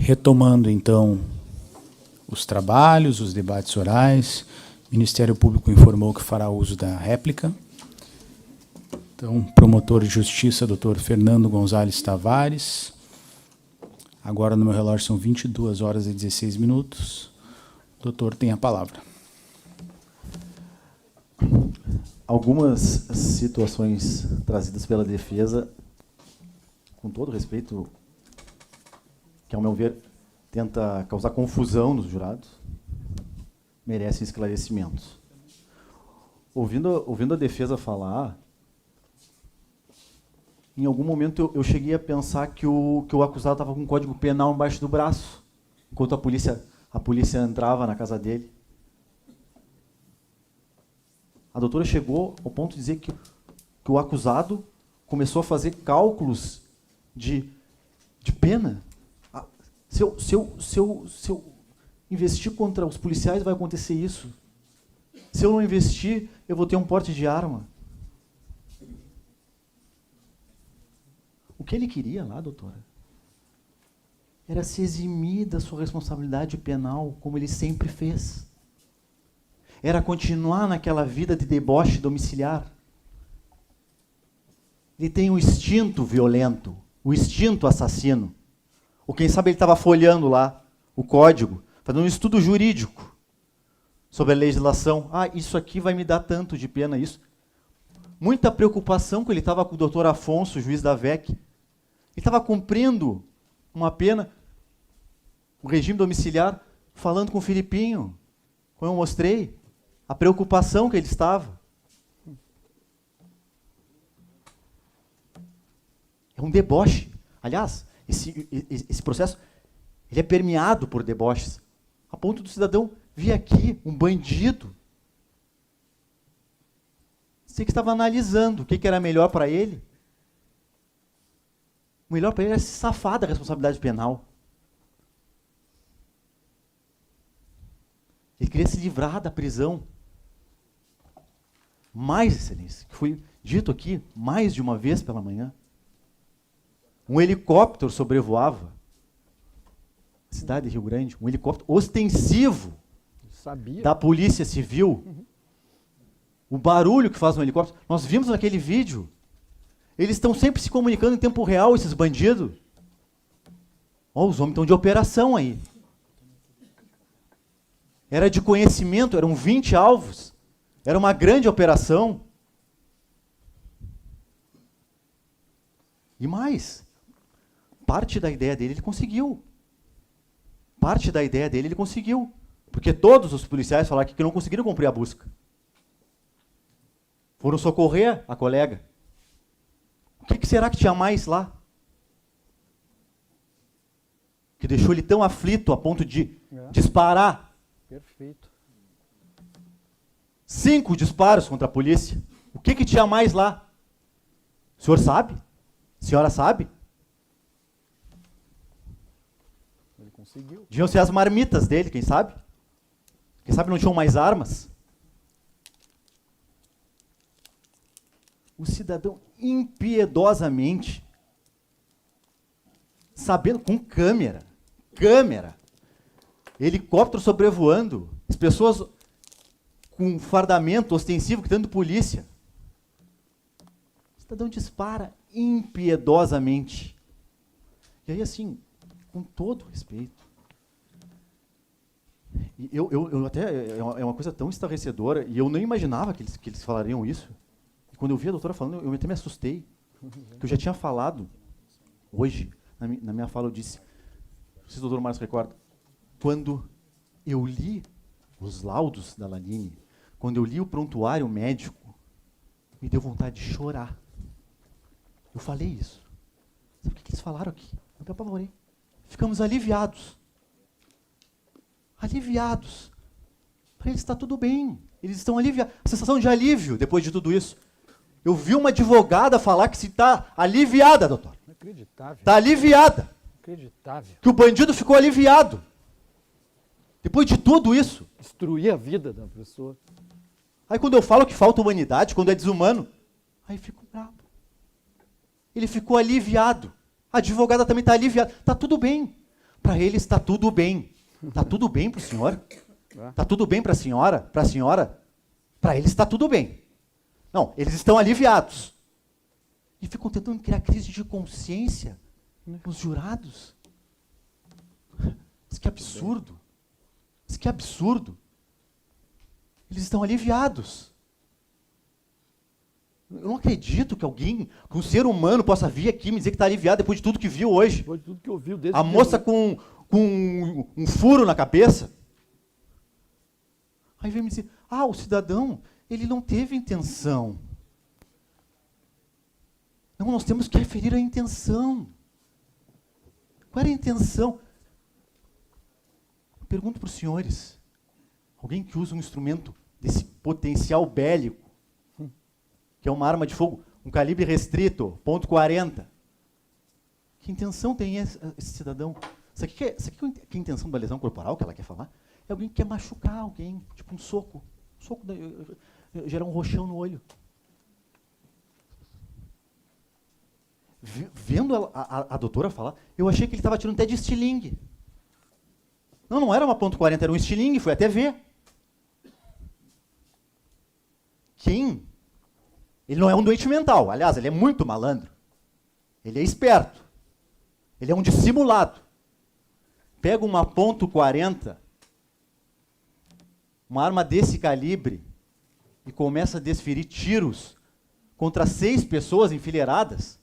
Retomando, então, os trabalhos, os debates orais, o Ministério Público informou que fará uso da réplica. Então, promotor de justiça, doutor Fernando Gonzalez Tavares. Agora, no meu relógio, são 22 horas e 16 minutos. O doutor tem a palavra. Algumas situações trazidas pela defesa, com todo respeito, que, ao meu ver, tenta causar confusão nos jurados, merecem esclarecimentos. Ouvindo a defesa falar, em algum momento eu cheguei a pensar que o acusado estava com um código penal embaixo do braço, enquanto a polícia entrava na casa dele. A doutora chegou ao ponto de dizer que o acusado começou a fazer cálculos de pena. Se eu investir contra os policiais, vai acontecer isso. Se eu não investir, eu vou ter um porte de arma. O que ele queria lá, doutora, era se eximir da sua responsabilidade penal, como ele sempre fez. Era continuar naquela vida de deboche domiciliar. Ele tem um instinto violento, o instinto assassino. Ou quem sabe ele estava folheando lá o código, fazendo um estudo jurídico sobre a legislação. Ah, isso aqui vai me dar tanto de pena, isso. Muita preocupação que ele estava com o doutor Afonso, juiz da VEC. Ele estava cumprindo uma pena, o regime domiciliar, falando com o Filipinho, como eu mostrei, a preocupação que ele estava. É um deboche. Aliás, esse processo ele é permeado por deboches, a ponto do cidadão vir aqui, um bandido, você que estava analisando o que era melhor para ele. O melhor para ele era se safar da responsabilidade penal. Ele queria se livrar da prisão. Mais, excelência, que foi dito aqui mais de uma vez pela manhã, um helicóptero sobrevoava a cidade de Rio Grande, um helicóptero ostensivo da Polícia Civil. O barulho que faz um helicóptero, nós vimos naquele vídeo. Eles estão sempre se comunicando em tempo real, esses bandidos. Ó, os homens estão de operação aí. Era de conhecimento, eram 20 alvos. Era uma grande operação. E mais, parte da ideia dele ele conseguiu. Parte da ideia dele ele conseguiu. Porque todos os policiais falaram que não conseguiram cumprir a busca. Foram socorrer a colega. O que será que tinha mais lá? Que deixou ele tão aflito a ponto de disparar. Perfeito. 5 disparos contra a polícia. O que tinha mais lá? O senhor sabe? A senhora sabe? Ele conseguiu. Deviam ser as marmitas dele, quem sabe? Quem sabe não tinham mais armas? O cidadão impiedosamente, sabendo, com câmera, helicóptero sobrevoando, as pessoas com fardamento ostensivo, gritando polícia. O cidadão dispara impiedosamente. E aí, assim, com todo respeito, eu até, é uma coisa tão estarrecedora, e eu nem imaginava que eles falariam isso. E quando eu vi a doutora falando, eu até me assustei. Que eu já tinha falado, hoje, na minha fala eu disse, não sei se o doutor Marcos recorda, quando eu li os laudos da Lanini, quando eu li o prontuário médico, me deu vontade de chorar. Eu falei isso. Sabe o que eles falaram aqui? Eu me apavorei. Ficamos aliviados. Aliviados. Para eles está tudo bem. Eles estão aliviados. A sensação de alívio depois de tudo isso. Eu vi uma advogada falar que se está aliviada, doutor. Inacreditável. Está aliviada. Inacreditável. Que o bandido ficou aliviado. Depois de tudo isso. Destruir a vida da pessoa. Aí quando eu falo que falta humanidade, quando é desumano, aí fico bravo. Ele ficou aliviado. A advogada também está aliviada. Está tudo bem. Para ele está tudo bem. Está tudo bem para o senhor? Está tudo bem para a senhora? Para a senhora? Para eles está tudo bem. Não, eles estão aliviados. E ficam tentando criar crise de consciência nos jurados. Isso que absurdo. Isso que absurdo. Eles estão aliviados. Eu não acredito que alguém, que um ser humano possa vir aqui me dizer que está aliviado depois de tudo que viu hoje. Depois de tudo que ouviu desde A moça com um furo na cabeça. Aí vem me dizer, o cidadão, ele não teve intenção. Não, nós temos que referir a intenção. Qual era a intenção? Eu pergunto para os senhores, alguém que usa um instrumento desse potencial bélico, que é uma arma de fogo, um calibre restrito, .40, que intenção tem esse cidadão? Isso aqui que é a intenção da lesão corporal que ela quer falar? É alguém que quer machucar alguém, tipo um soco. Um soco gerar um roxão no olho. Vendo a doutora falar, eu achei que ele estava tirando até de estilingue. Não era uma .40, era um estilingue, fui até ver. Ele não é um doente mental, aliás, ele é muito malandro. Ele é esperto. Ele é um dissimulado. Pega uma .40, uma arma desse calibre, e começa a desferir tiros contra 6 pessoas enfileiradas.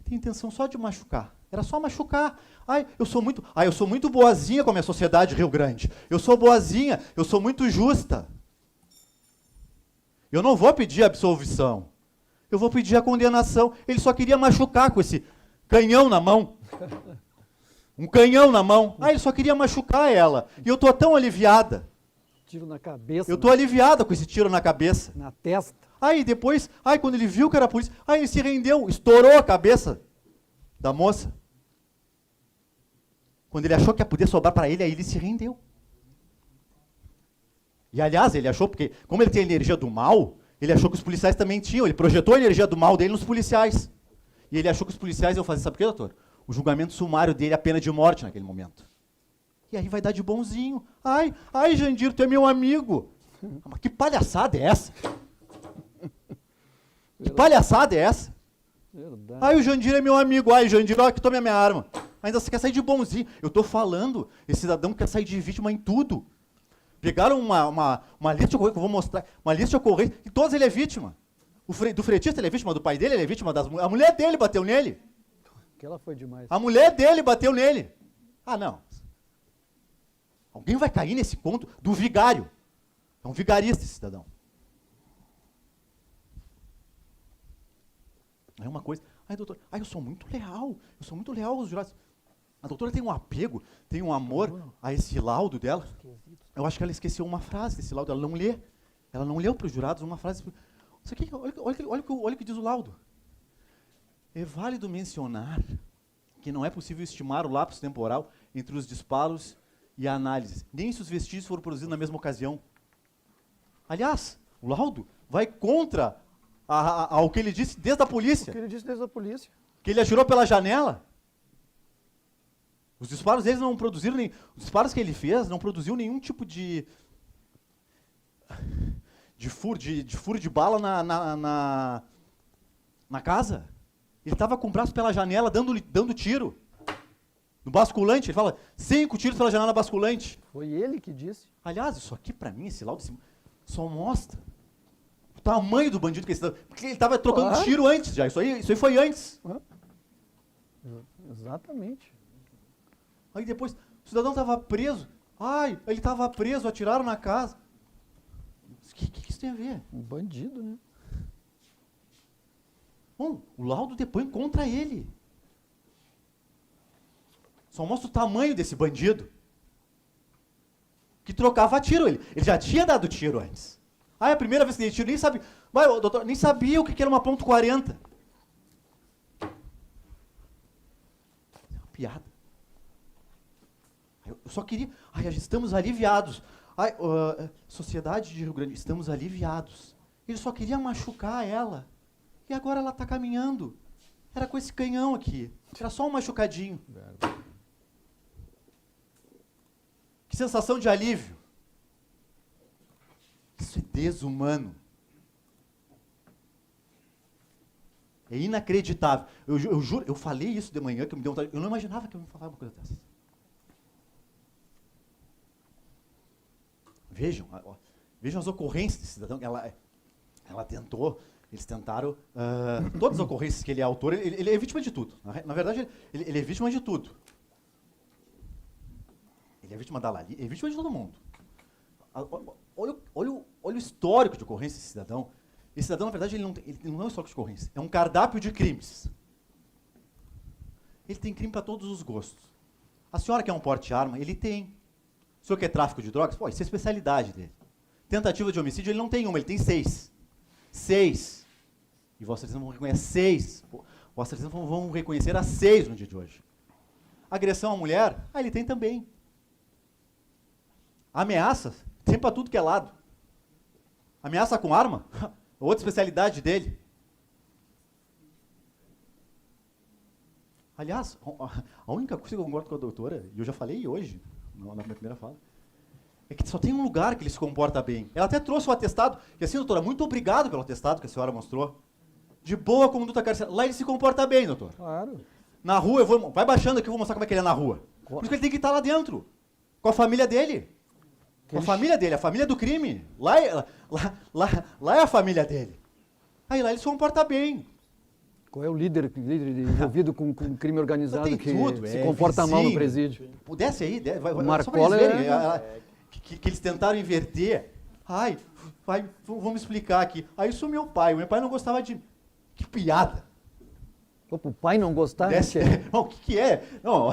Tem intenção só de machucar. Era só machucar. Eu sou muito boazinha com a minha sociedade Rio Grande. Eu sou boazinha, eu sou muito justa. Eu não vou pedir absolvição. Eu vou pedir a condenação. Ele só queria machucar com esse canhão na mão. Um canhão na mão. Ele só queria machucar ela. E eu estou tão aliviada. Tiro na cabeça. Eu estou aliviada com esse tiro na cabeça. Na testa. Depois, quando ele viu que era a polícia, ele se rendeu, estourou a cabeça da moça. Quando ele achou que ia poder sobrar para ele, aí ele se rendeu. E, aliás, ele achou, porque como ele tem a energia do mal, ele achou que os policiais também tinham, ele projetou a energia do mal dele nos policiais. E ele achou que os policiais iam fazer, sabe o que, doutor? O julgamento sumário dele, a pena de morte naquele momento. E aí vai dar de bonzinho. Jandir, tu é meu amigo. Mas que palhaçada é essa? Que palhaçada é essa? Verdade. O Jandir é meu amigo. Jandir, que tome a minha arma. Ainda você quer sair de bonzinho. Eu estou falando, esse cidadão quer sair de vítima em tudo. Pegaram uma lista de ocorrência, que eu vou mostrar, uma lista de ocorrência, e todos ele é vítima. Do fretista ele é vítima, do pai dele ele é vítima, a mulher dele bateu nele. Aquela foi demais. A mulher dele bateu nele. Não. Alguém vai cair nesse conto do vigário. É um vigarista esse cidadão. Aí uma coisa, doutor, eu sou muito leal aos jurados. A doutora tem um apego, tem um amor a esse laudo dela. Eu acho que ela esqueceu uma frase desse laudo, ela não lê. Ela não leu para os jurados uma frase. Isso aqui, olha o que diz o laudo. É válido mencionar que não é possível estimar o lapso temporal entre os disparos e a análise, nem se os vestígios foram produzidos na mesma ocasião. Aliás, o laudo vai contra ao que ele disse desde a polícia. O que ele disse desde a polícia. Que ele atirou pela janela. Os disparos deles não produziram nem... Os disparos que ele fez não produziu nenhum tipo de furo de bala na casa. Ele estava com o braço pela janela dando tiro. No basculante, ele fala 5 tiros pela janela basculante. Foi ele que disse. Aliás, isso aqui para mim, esse laudo só mostra o tamanho do bandido que ele estava... Porque ele estava trocando tiro antes já. Isso aí foi antes. Exatamente. Aí depois, o cidadão estava preso. Ele estava preso, atiraram na casa. O que isso tem a ver? Um bandido, né? Bom, o laudo depõe contra ele. Só mostra o tamanho desse bandido. Que trocava tiro. Ele já tinha dado tiro antes. A primeira vez que ele tiro, nem sabe. Doutor, nem sabia o que era uma .40. É uma piada. Eu só queria... estamos aliviados. Sociedade de Rio Grande, estamos aliviados. Ele só queria machucar ela. E agora ela está caminhando. Era com esse canhão aqui. Era só um machucadinho. Que sensação de alívio. Isso é desumano. É inacreditável. Eu juro, eu falei isso de manhã, que me deu vontade. Eu não imaginava que eu ia falar uma coisa dessa. Vejam, vejam as ocorrências desse cidadão. Ela tentou, eles tentaram, todas as ocorrências que ele é autor, ele é vítima de tudo. Na verdade, ele é vítima de tudo. Ele é vítima da Lali, ele é vítima de todo mundo. Olha o histórico de ocorrência desse cidadão. Esse cidadão, na verdade, ele não é um histórico de ocorrência, é um cardápio de crimes. Ele tem crime para todos os gostos. A senhora quer um porte de arma? Ele tem. O senhor quer tráfico de drogas? Pô, isso é a especialidade dele. Tentativa de homicídio, ele não tem uma, ele tem 6. 6. E Vossa Excelência vão reconhecer 6. Vossa Excelência vão reconhecer as 6 no dia de hoje. Agressão à mulher? Ele tem também. Ameaças? Tem para tudo que é lado. Ameaça com arma? Outra especialidade dele. Aliás, a única coisa que eu concordo com a doutora, e eu já falei hoje, na minha primeira fala, é que só tem um lugar que ele se comporta bem. Ela até trouxe o atestado, e assim, doutora, muito obrigado pelo atestado que a senhora mostrou. De boa conduta carcerária. Lá ele se comporta bem, doutor. Claro. Na rua, vai baixando aqui, eu vou mostrar como é que ele é na rua. Por isso que ele tem que estar lá dentro, com a família dele. Com a família dele, a família do crime. Lá é a família dele. Aí lá ele se comporta bem. Qual é o líder envolvido com crime organizado que tudo, se comporta mal no presídio? Desce aí, vai, só pra Marcola eles verem, que eles tentaram inverter. Vamos explicar aqui. Aí isso meu pai não gostava de... Que piada. O pai não gostar? Não, o que é? Não,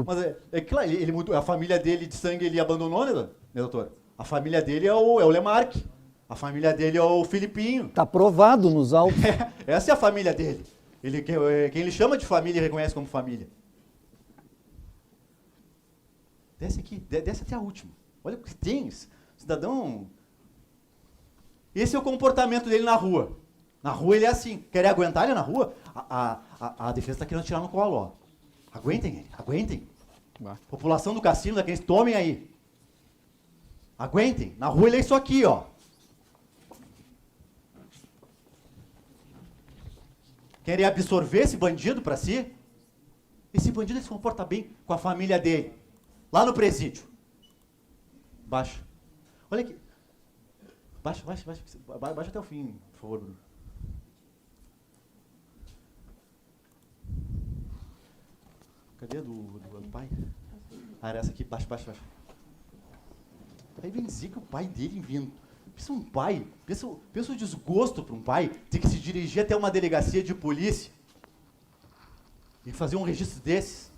mas é claro, ele mudou, a família dele de sangue ele abandonou, né, doutor? A família dele é o Lemarque. A família dele é o Filipinho. Está provado nos autos. Essa é a família dele. Quem ele chama de família, ele reconhece como família. Desce aqui, desce até a última. Olha o que tem. Cidadão... Esse é o comportamento dele na rua. Na rua ele é assim. Querem aguentar ele na rua? A defesa está querendo tirar no colo, ó. Aguentem ele, aguentem. População do cassino, daqueles, tomem aí. Aguentem. Na rua ele é isso aqui, ó. Querem absorver esse bandido para si? Esse bandido se comporta bem com a família dele. Lá no presídio. Baixa. Olha aqui. Baixa até o fim, por favor, Bruno. Cadê do pai? Era essa aqui, baixa. Aí vem dizer que o pai dele vindo. Pensa um pai, pensa o desgosto para um pai ter que se dirigir até uma delegacia de polícia e fazer um registro desses.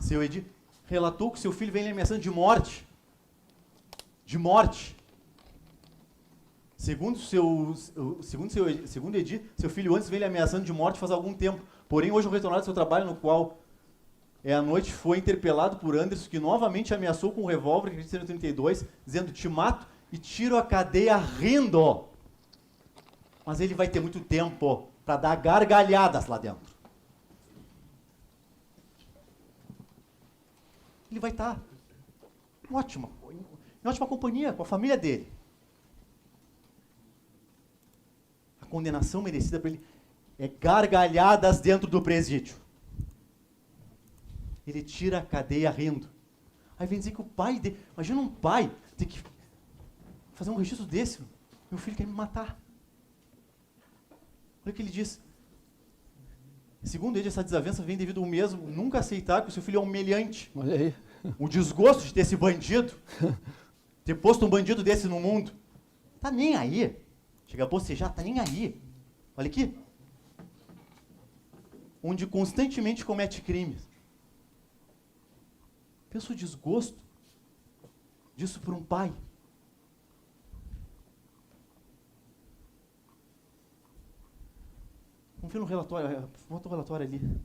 Seu Edi relatou que seu filho vem lhe ameaçando de morte. De morte. Segundo Edi, seu filho antes vem lhe ameaçando de morte faz algum tempo. Porém, hoje, ao retornar do seu trabalho, no qual à noite foi interpelado por Anderson, que novamente ameaçou com um revólver, que é 32, dizendo: te mato e tiro a cadeia rindo. Mas ele vai ter muito tempo para dar gargalhadas lá dentro. Ele vai estar em ótima companhia, com a família dele. A condenação merecida para ele é gargalhadas dentro do presídio. Ele tira a cadeia rindo. Aí vem dizer que o pai dele... Imagina um pai ter que fazer um registro desse. Meu filho quer me matar. Olha o que ele diz. Segundo ele, essa desavença vem devido ao mesmo nunca aceitar que o seu filho é um meliante. Olha aí. O desgosto de ter esse bandido. Ter posto um bandido desse no mundo. Tá nem aí. Chega a bocejar, tá nem aí. Olha aqui. Onde constantemente comete crimes. Pensa o desgosto disso por um pai. Vamos ver no relatório, bota o relatório ali.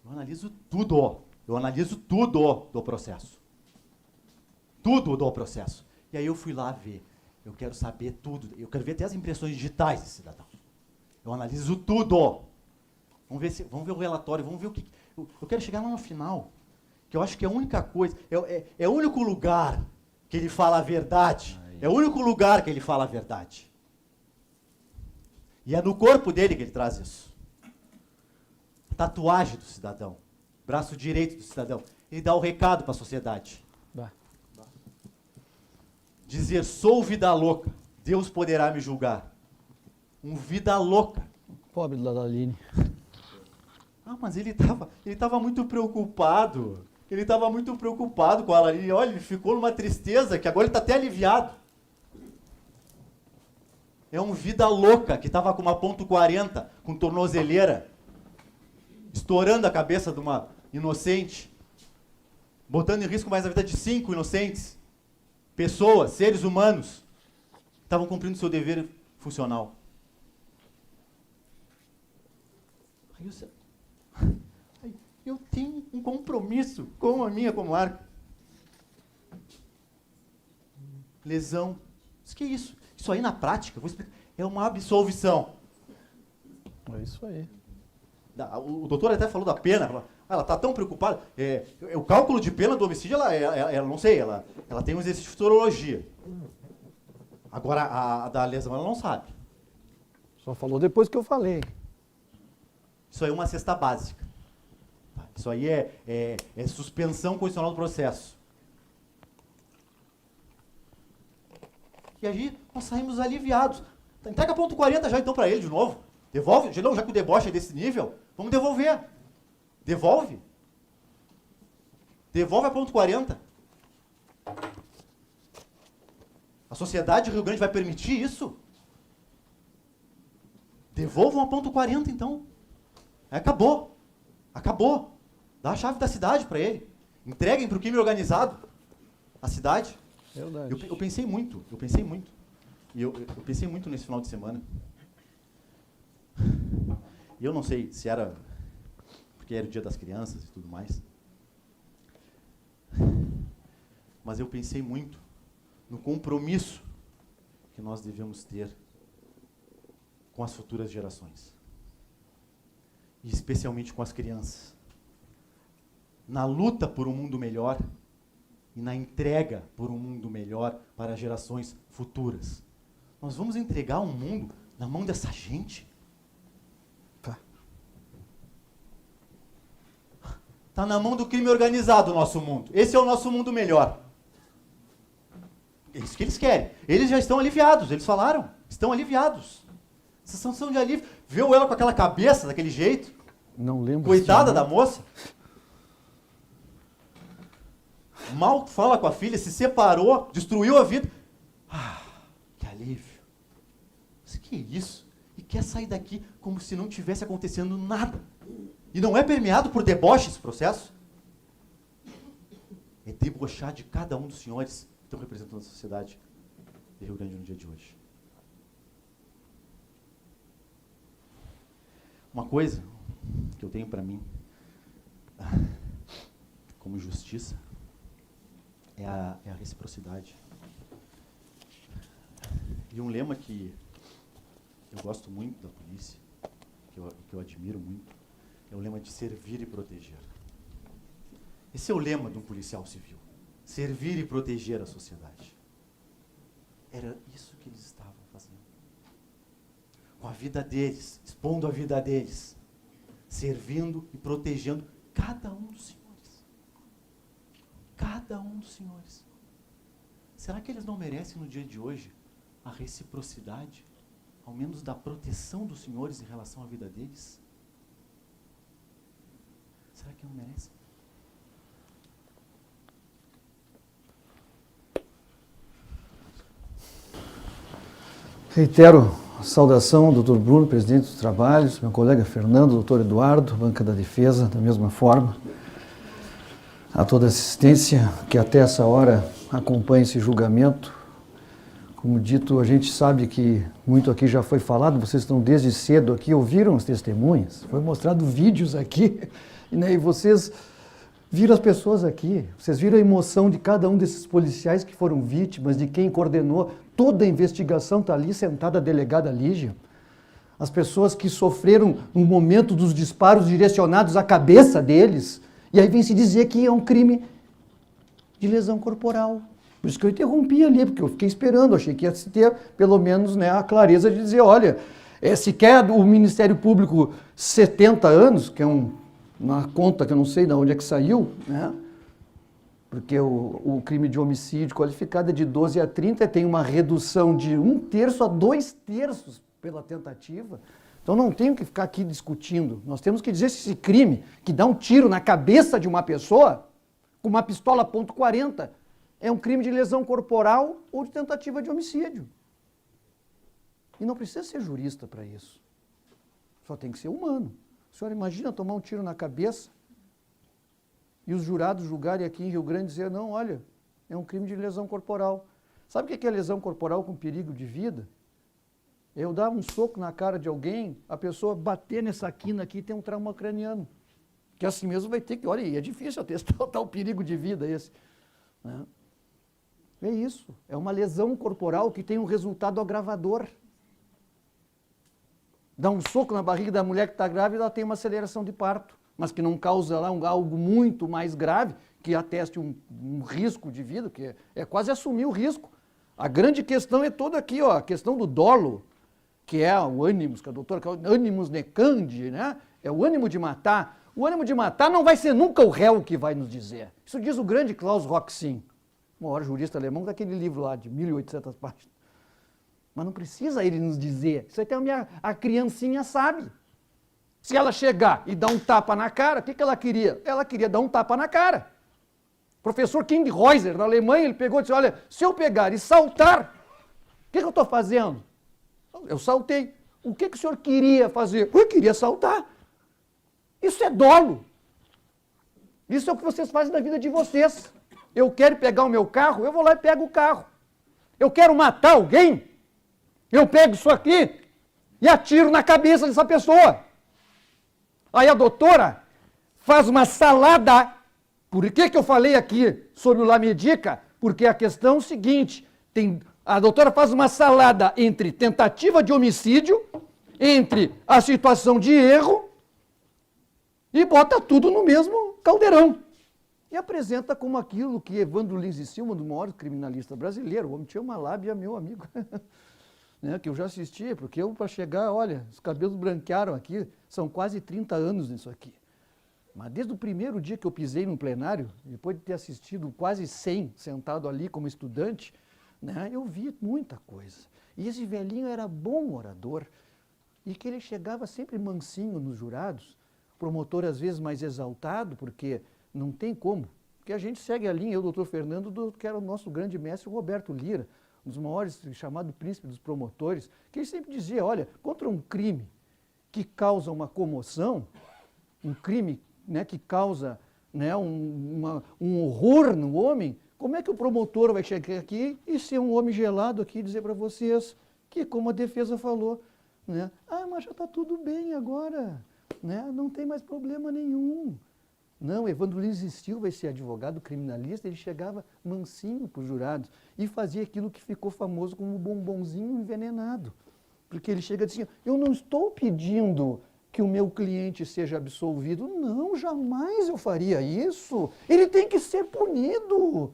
Eu analiso tudo do processo. Tudo do processo. E aí eu fui lá ver. Eu quero saber tudo. Eu quero ver até as impressões digitais desse cidadão. Eu analiso tudo. Vamos ver o relatório, vamos ver o que... Eu quero chegar lá no final, que eu acho que é a única coisa, é o único lugar que ele fala a verdade. É o único lugar que ele fala a verdade. E é no corpo dele que ele traz isso. A tatuagem do cidadão. Braço direito do cidadão. Ele dá o recado para a sociedade. Dizer, sou vida louca, Deus poderá me julgar. Um vida louca. Pobre Ladaline. Ah, mas ele estava muito preocupado. Ele estava muito preocupado com ela. E olha, ele ficou numa tristeza que agora ele está até aliviado. É um vida louca que estava com uma .40, com tornozeleira, estourando a cabeça de uma inocente, botando em risco mais a vida de 5 inocentes. Pessoas, seres humanos, estavam cumprindo seu dever funcional. Eu tenho um compromisso com a minha comarca. Lesão. O que é isso? Isso aí na prática, vou explicar, é uma absolvição. É isso aí. O doutor até falou da pena. Ela está tão preocupada. O cálculo de pena do homicídio, ela não sei, ela tem um exercício de futurologia. Agora, a da lesão, ela não sabe. Só falou depois que eu falei. Isso aí é uma cesta básica. Isso aí é suspensão condicional do processo. E aí nós saímos aliviados. Entrega ponto 40 já então para ele de novo. Devolve, já que o deboche é desse nível, vamos devolver. Devolve. Devolve a ponto 40. A sociedade de Rio Grande vai permitir isso? Devolvam a ponto 40 então. Acabou. Acabou. Dá a chave da cidade para ele. Entreguem para o crime organizado a cidade. Verdade. Eu pensei muito. E eu pensei muito nesse final de semana. E eu não sei se era porque era o dia das crianças e tudo mais. Mas eu pensei muito no compromisso que nós devemos ter com as futuras gerações. E especialmente com as crianças. Na luta por um mundo melhor e na entrega por um mundo melhor para gerações futuras. Nós vamos entregar um mundo na mão dessa gente? Está na mão do crime organizado o nosso mundo. Esse é o nosso mundo melhor. É isso que eles querem. Eles já estão aliviados, eles falaram. Estão aliviados. Sensação de alívio. Viu ela com aquela cabeça, daquele jeito? Não lembro. Coitada da moça. Mal fala com a filha, se separou, destruiu a vida. Ah, que alívio. Mas que isso? E quer sair daqui como se não tivesse acontecendo nada. E não é permeado por deboche esse processo? É debochar de cada um dos senhores que estão representando a sociedade de Rio Grande no dia de hoje. Uma coisa que eu tenho para mim, como justiça, é a reciprocidade. E um lema que eu gosto muito da polícia, que eu admiro muito, é o lema de servir e proteger. Esse é o lema de um policial civil. Servir e proteger a sociedade. Era isso que eles estavam fazendo. Com a vida deles, expondo a vida deles. Servindo e protegendo cada um dos senhores. Cada um dos senhores. Será que eles não merecem no dia de hoje a reciprocidade, ao menos da proteção dos senhores em relação à vida deles? Será que não merecem? Reitero a saudação ao doutor Bruno, presidente dos trabalhos, meu colega Fernando, doutor Eduardo, banca da defesa, da mesma forma, a toda a assistência que até essa hora acompanha esse julgamento. Como dito, a gente sabe que muito aqui já foi falado, vocês estão desde cedo aqui, ouviram as testemunhas, foi mostrado vídeos aqui, e vocês viram as pessoas aqui, vocês viram a emoção de cada um desses policiais que foram vítimas, de quem coordenou toda a investigação, está ali sentada a delegada Lígia. As pessoas que sofreram no momento dos disparos direcionados à cabeça deles, e aí vem se dizer que é um crime de lesão corporal. Por isso que eu interrompi ali, porque eu fiquei esperando, achei que ia se ter pelo menos, né, a clareza de dizer, olha, se quer o Ministério Público 70 anos, que é uma conta que eu não sei de onde é que saiu, né? Porque o crime de homicídio qualificado é de 12 a 30, tem uma redução de 1/3 a 2/3 pela tentativa. Então não tem que ficar aqui discutindo. Nós temos que dizer se esse crime, que dá um tiro na cabeça de uma pessoa, com uma pistola .40, é um crime de lesão corporal ou de tentativa de homicídio. E não precisa ser jurista para isso. Só tem que ser humano. O senhor imagina tomar um tiro na cabeça e os jurados julgarem aqui em Rio Grande e dizer, não, olha, é um crime de lesão corporal. Sabe o que é lesão corporal com perigo de vida? Eu dar um soco na cara de alguém, a pessoa bater nessa quina aqui e ter um trauma craniano. Que assim mesmo vai ter que, olha, é difícil atestar o perigo de vida esse. Né? É isso, é uma lesão corporal que tem um resultado agravador. Dá um soco na barriga da mulher que está grávida, ela tem uma aceleração de parto, mas que não causa lá algo muito mais grave, que ateste um risco de vida, que é quase assumir o risco. A grande questão é toda aqui, ó, a questão do dolo, que é o ânimos, que a doutora, que é o ânimos necandi, né? É o ânimo de matar. O ânimo de matar não vai ser nunca o réu que vai nos dizer. Isso diz o grande Klaus Roxin, o maior jurista alemão daquele livro lá de 1800 páginas. Mas não precisa ele nos dizer. Isso até a criancinha sabe. Se ela chegar e dar um tapa na cara, o que ela queria? Ela queria dar um tapa na cara. O professor King Reuser, na Alemanha, ele pegou e disse, olha, se eu pegar e saltar, o que eu estou fazendo? Eu saltei. O que o senhor queria fazer? Eu queria saltar. Isso é dolo. Isso é o que vocês fazem na vida de vocês. Eu quero pegar o meu carro, eu vou lá e pego o carro. Eu quero matar alguém, eu pego isso aqui e atiro na cabeça dessa pessoa. Aí a doutora faz uma salada. Por que eu falei aqui sobre o Lamedica? Porque a questão é o seguinte, a doutora faz uma salada entre tentativa de homicídio, entre a situação de erro, e bota tudo no mesmo caldeirão. E apresenta como aquilo que Evandro Lins e Silva, um dos maiores criminalistas brasileiros, o homem tinha uma lábia, meu amigo, né, que eu já assisti, porque eu, para chegar, olha, os cabelos branquearam aqui, são quase 30 anos nisso aqui. Mas desde o primeiro dia que eu pisei no plenário, depois de ter assistido quase 100, sentado ali como estudante, né, eu vi muita coisa. E esse velhinho era bom orador, e que ele chegava sempre mansinho nos jurados, promotor às vezes mais exaltado, porque não tem como. Porque a gente segue a linha, eu, doutor Fernando, que era o nosso grande mestre, o Roberto Lira, um dos maiores, chamado príncipe dos promotores, que ele sempre dizia, olha, contra um crime que causa uma comoção, um crime, né, que causa, né, um horror no homem, como é que o promotor vai chegar aqui e ser um homem gelado aqui e dizer para vocês que, como a defesa falou, né, mas já está tudo bem agora, né, não tem mais problema nenhum. Não, Evandro Lins insistiu, vai ser advogado criminalista, ele chegava mansinho para os jurados e fazia aquilo que ficou famoso como o bombonzinho envenenado. Porque ele chega e diz assim, eu não estou pedindo que o meu cliente seja absolvido. Não, jamais eu faria isso. Ele tem que ser punido.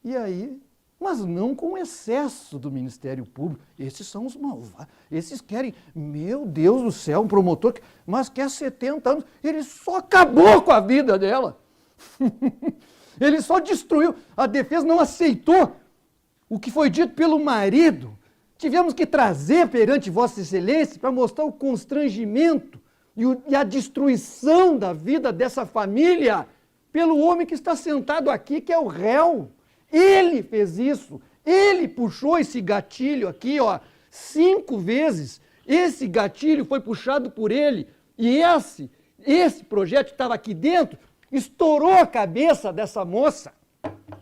E aí, mas não com excesso do Ministério Público. Esses são os malvados. Esses querem, meu Deus do céu, um promotor, mas quer 70 anos. Ele só acabou com a vida dela. Ele só destruiu. A defesa não aceitou o que foi dito pelo marido. Tivemos que trazer perante Vossa Excelência para mostrar o constrangimento e a destruição da vida dessa família pelo homem que está sentado aqui, que é o réu. Ele fez isso, ele puxou esse gatilho aqui, ó, 5 vezes. Esse gatilho foi puxado por ele e esse projeto que estava aqui dentro estourou a cabeça dessa moça.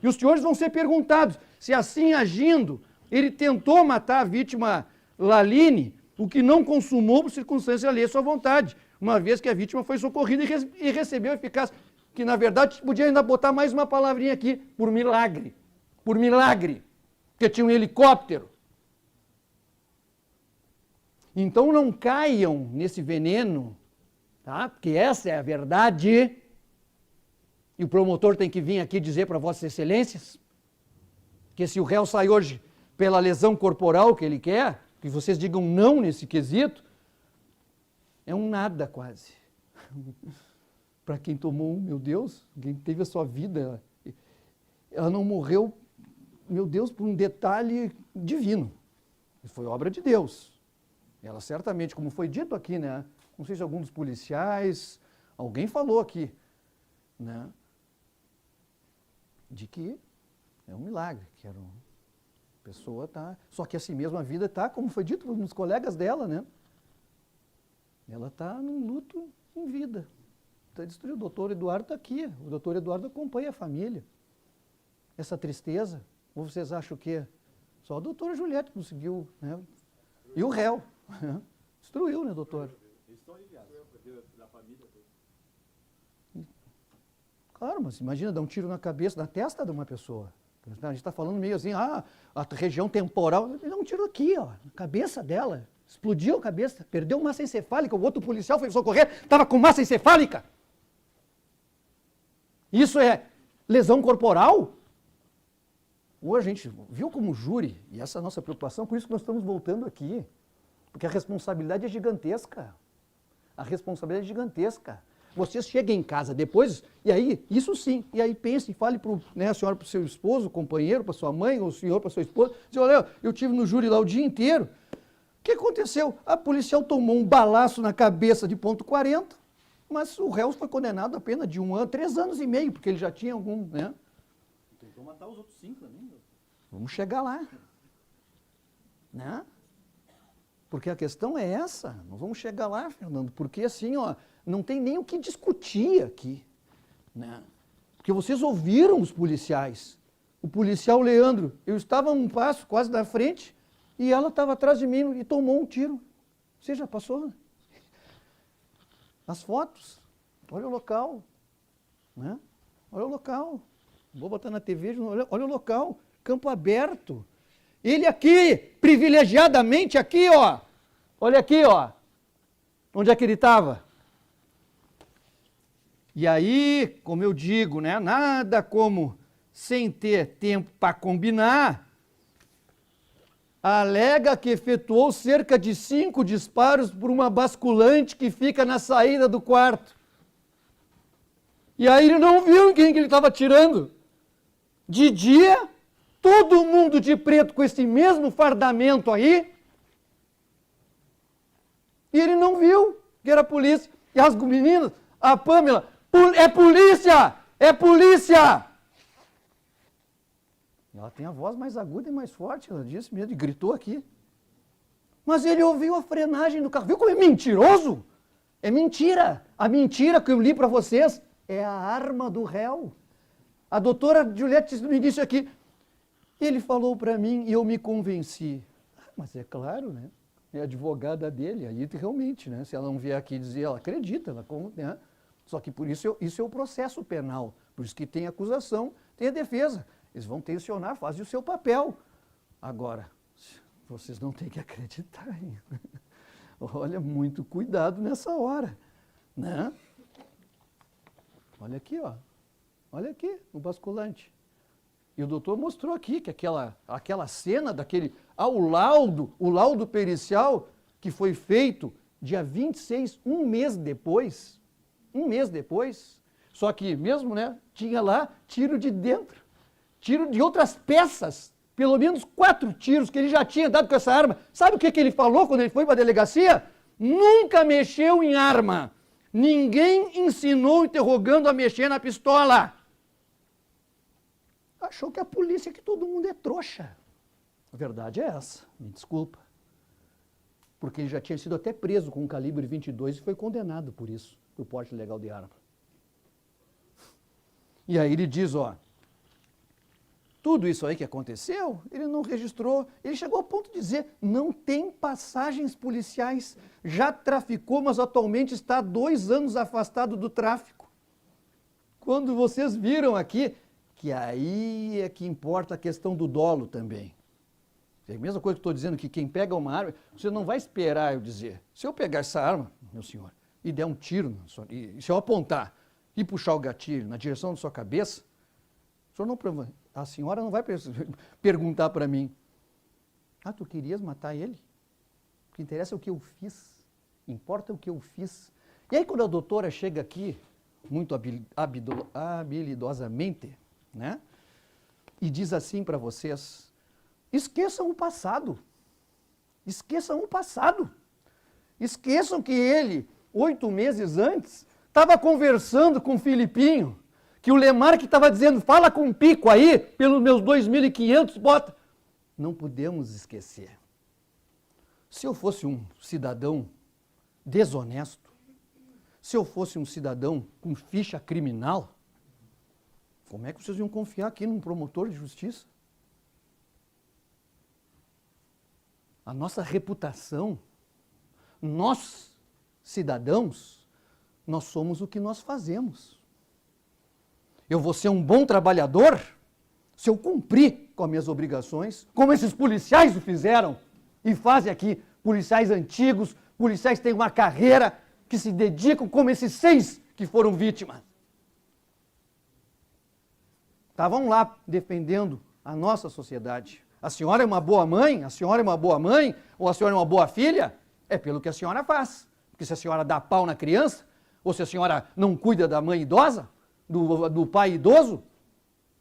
E os senhores vão ser perguntados se assim agindo ele tentou matar a vítima Laline, o que não consumou por circunstância alheia à sua vontade, uma vez que a vítima foi socorrida e recebeu eficácia. que na verdade podia ainda botar mais uma palavrinha aqui, por milagre, porque tinha um helicóptero. Então não caiam nesse veneno, tá? Porque essa é a verdade, e o promotor tem que vir aqui dizer para vossas excelências, que se o réu sai hoje pela lesão corporal que ele quer, que vocês digam não nesse quesito, é um nada quase. Para quem tomou, meu Deus, quem teve a sua vida, ela não morreu, meu Deus, por um detalhe divino. Foi obra de Deus. Ela certamente, como foi dito aqui, né? Não sei se algum dos policiais, alguém falou aqui, né? De que é um milagre, que era uma pessoa tá, só que assim mesmo a vida tá, como foi dito pelos colegas dela, né? Ela tá num luto em vida. Está destruído. O doutor Eduardo está aqui. O doutor Eduardo acompanha a família. Essa tristeza. Ou vocês acham o quê? Só a doutora Juliette conseguiu, né? E o réu. Destruiu, né, doutor? Eles estão aliviados. Da família toda. Claro, mas imagina dar um tiro na cabeça, na testa de uma pessoa. A gente está falando meio assim, a região temporal. Ele dá um tiro aqui, ó, na cabeça dela. Explodiu a cabeça, perdeu massa encefálica. O outro policial foi socorrer, estava com massa encefálica. Isso é lesão corporal? Hoje a gente viu como júri, e essa é a nossa preocupação, por isso que nós estamos voltando aqui. Porque a responsabilidade é gigantesca. A responsabilidade é gigantesca. Vocês chegam em casa depois, e aí, isso sim, e aí pense, fale para a senhora para o seu esposo, companheiro, para sua mãe, ou o senhor para sua esposa, diz, olha, eu estive no júri lá o dia inteiro. O que aconteceu? A policial tomou um balaço na cabeça de ponto 40, mas o réu foi condenado a pena de 1 ano, 3 anos e meio, porque ele já tinha algum, né? Tentou matar os outros 5 também. Vamos chegar lá, né? Porque a questão é essa, nós vamos chegar lá, Fernando, porque assim, ó, não tem nem o que discutir aqui, né? Porque vocês ouviram os policiais. O policial Leandro, eu estava um passo quase da frente e ela estava atrás de mim e tomou um tiro. Você já passou? As fotos, olha o local, né? Olha o local. Vou botar na TV, olha o local, campo aberto. Ele aqui, privilegiadamente aqui, ó. Olha aqui, ó. Onde é que ele estava? E aí, como eu digo, né, nada como sem ter tempo para combinar, alega que efetuou cerca de 5 disparos por uma basculante que fica na saída do quarto. E aí ele não viu em quem que ele estava atirando. De dia, todo mundo de preto com esse mesmo fardamento aí, e ele não viu que era a polícia. E as meninas, a Pâmela, é polícia! É polícia! Ela tem a voz mais aguda e mais forte, ela disse mesmo, e gritou aqui. Mas ele ouviu a frenagem do carro. Viu como é mentiroso? É mentira. A mentira que eu li para vocês é a arma do réu. A doutora Juliette disse no início aqui, ele falou para mim e eu me convenci. Mas é claro, né? É advogada dele, aí realmente, né? Se ela não vier aqui dizer, ela acredita, né? Só que por isso, isso é o processo penal. Por isso que tem acusação, tem a defesa. Eles vão tensionar, fazem o seu papel. Agora, vocês não têm que acreditar. Hein? Olha, muito cuidado nessa hora, né? Olha aqui, ó. Olha aqui, o basculante. E o doutor mostrou aqui que aquela cena daquele... o laudo pericial que foi feito dia 26, um mês depois. Só que mesmo, né, tinha lá tiro de dentro, tiro de outras peças, pelo menos 4 tiros que ele já tinha dado com essa arma. Sabe o que ele falou quando ele foi para a delegacia? Nunca mexeu em arma. Ninguém ensinou interrogando a mexer na pistola. Achou que a polícia, que todo mundo é trouxa. A verdade é essa, me desculpa. Porque ele já tinha sido até preso com um calibre 22 e foi condenado por isso, por porte ilegal de arma. E aí ele diz, ó, tudo isso aí que aconteceu, ele não registrou, ele chegou ao ponto de dizer, não tem passagens policiais, já traficou, mas atualmente está há 2 anos afastado do tráfico. quando vocês viram aqui, que aí é que importa a questão do dolo também. É a mesma coisa que estou dizendo, que quem pega uma arma, você não vai esperar eu dizer. Se eu pegar essa arma, meu senhor, e der um tiro, e se eu apontar e puxar o gatilho na direção da sua cabeça, o senhor não, a senhora não vai perguntar para mim, tu querias matar ele? O que interessa é o que eu fiz, importa o que eu fiz. E aí quando a doutora chega aqui, muito habilidosamente, né, e diz assim para vocês, esqueçam o passado, esqueçam o passado, esqueçam que ele, 8 meses antes, estava conversando com o Filipinho, que o Lemar que estava dizendo, fala com o Pico aí, pelos meus 2.500, bota. Não podemos esquecer. Se eu fosse um cidadão desonesto, se eu fosse um cidadão com ficha criminal, como é que vocês iam confiar aqui num promotor de justiça? A nossa reputação, nós, cidadãos, nós somos o que nós fazemos. Eu vou ser um bom trabalhador se eu cumprir com as minhas obrigações, como esses policiais o fizeram e fazem aqui, policiais antigos, policiais que têm uma carreira, que se dedicam, como esses 6 que foram vítimas. Estavam lá defendendo a nossa sociedade. A senhora é uma boa mãe? A senhora é uma boa mãe? Ou a senhora é uma boa filha? É pelo que a senhora faz. Porque se a senhora dá pau na criança, ou se a senhora não cuida da mãe idosa, do pai idoso,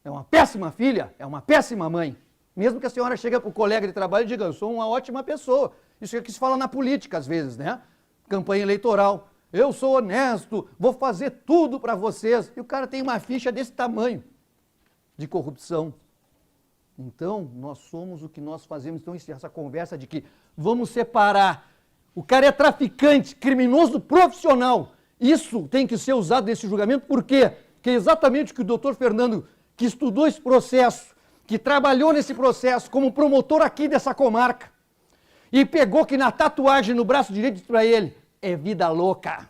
é uma péssima filha, é uma péssima mãe. Mesmo que a senhora chegue para o colega de trabalho e diga, eu sou uma ótima pessoa. Isso é que se fala na política às vezes, né? Campanha eleitoral. Eu sou honesto, vou fazer tudo para vocês. E o cara tem uma ficha desse tamanho de corrupção. Então, nós somos o que nós fazemos. Então, essa conversa de que vamos separar o cara é traficante, criminoso profissional. Isso tem que ser usado nesse julgamento, por quê? Porque é exatamente o que o doutor Fernando, que estudou esse processo, que trabalhou nesse processo como promotor aqui dessa comarca, e pegou que na tatuagem no braço direito disse para ele, é vida louca.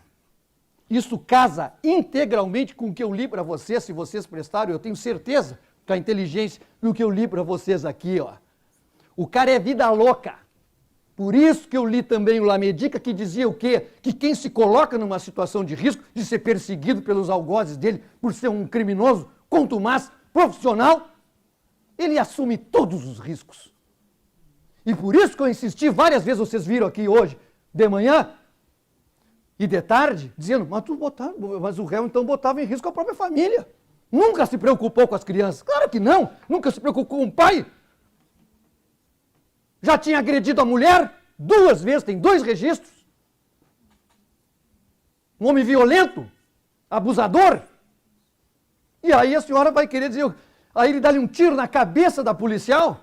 Isso casa integralmente com o que eu li para vocês, se vocês prestaram, eu tenho certeza com a inteligência do que eu li para vocês aqui, ó. O cara é vida louca. Por isso que eu li também o Lamedica, que dizia o quê? Que quem se coloca numa situação de risco de ser perseguido pelos algozes dele por ser um criminoso, contumaz, profissional, ele assume todos os riscos. E por isso que eu insisti várias vezes, vocês viram aqui hoje, de manhã e de tarde, dizendo, mas o réu então botava em risco a própria família. Nunca se preocupou com as crianças. Claro que não, nunca se preocupou com o pai. Já tinha agredido a mulher 2 vezes, tem 2 registros. Um homem violento, abusador. E aí a senhora vai querer dizer, aí ele dá-lhe um tiro na cabeça da policial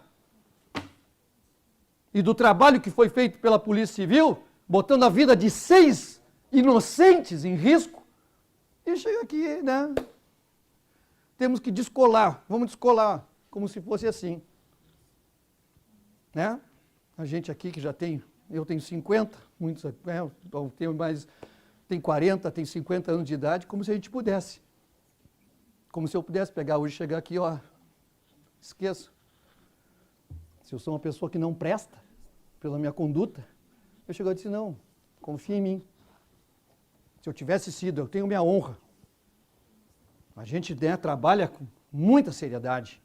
e do trabalho que foi feito pela Polícia Civil, botando a vida de 6 inocentes em risco. E chega aqui, né? Temos que descolar, vamos descolar, como se fosse assim. Né? A gente aqui que já tem, eu tenho 50, muitos tenho mais, tem 40, tem 50 anos de idade, como se a gente pudesse. Como se eu pudesse pegar hoje e chegar aqui, ó, esqueço. Se eu sou uma pessoa que não presta pela minha conduta, eu chego e disse, não, confia em mim. Se eu tivesse sido, eu tenho minha honra. A gente, né, trabalha com muita seriedade.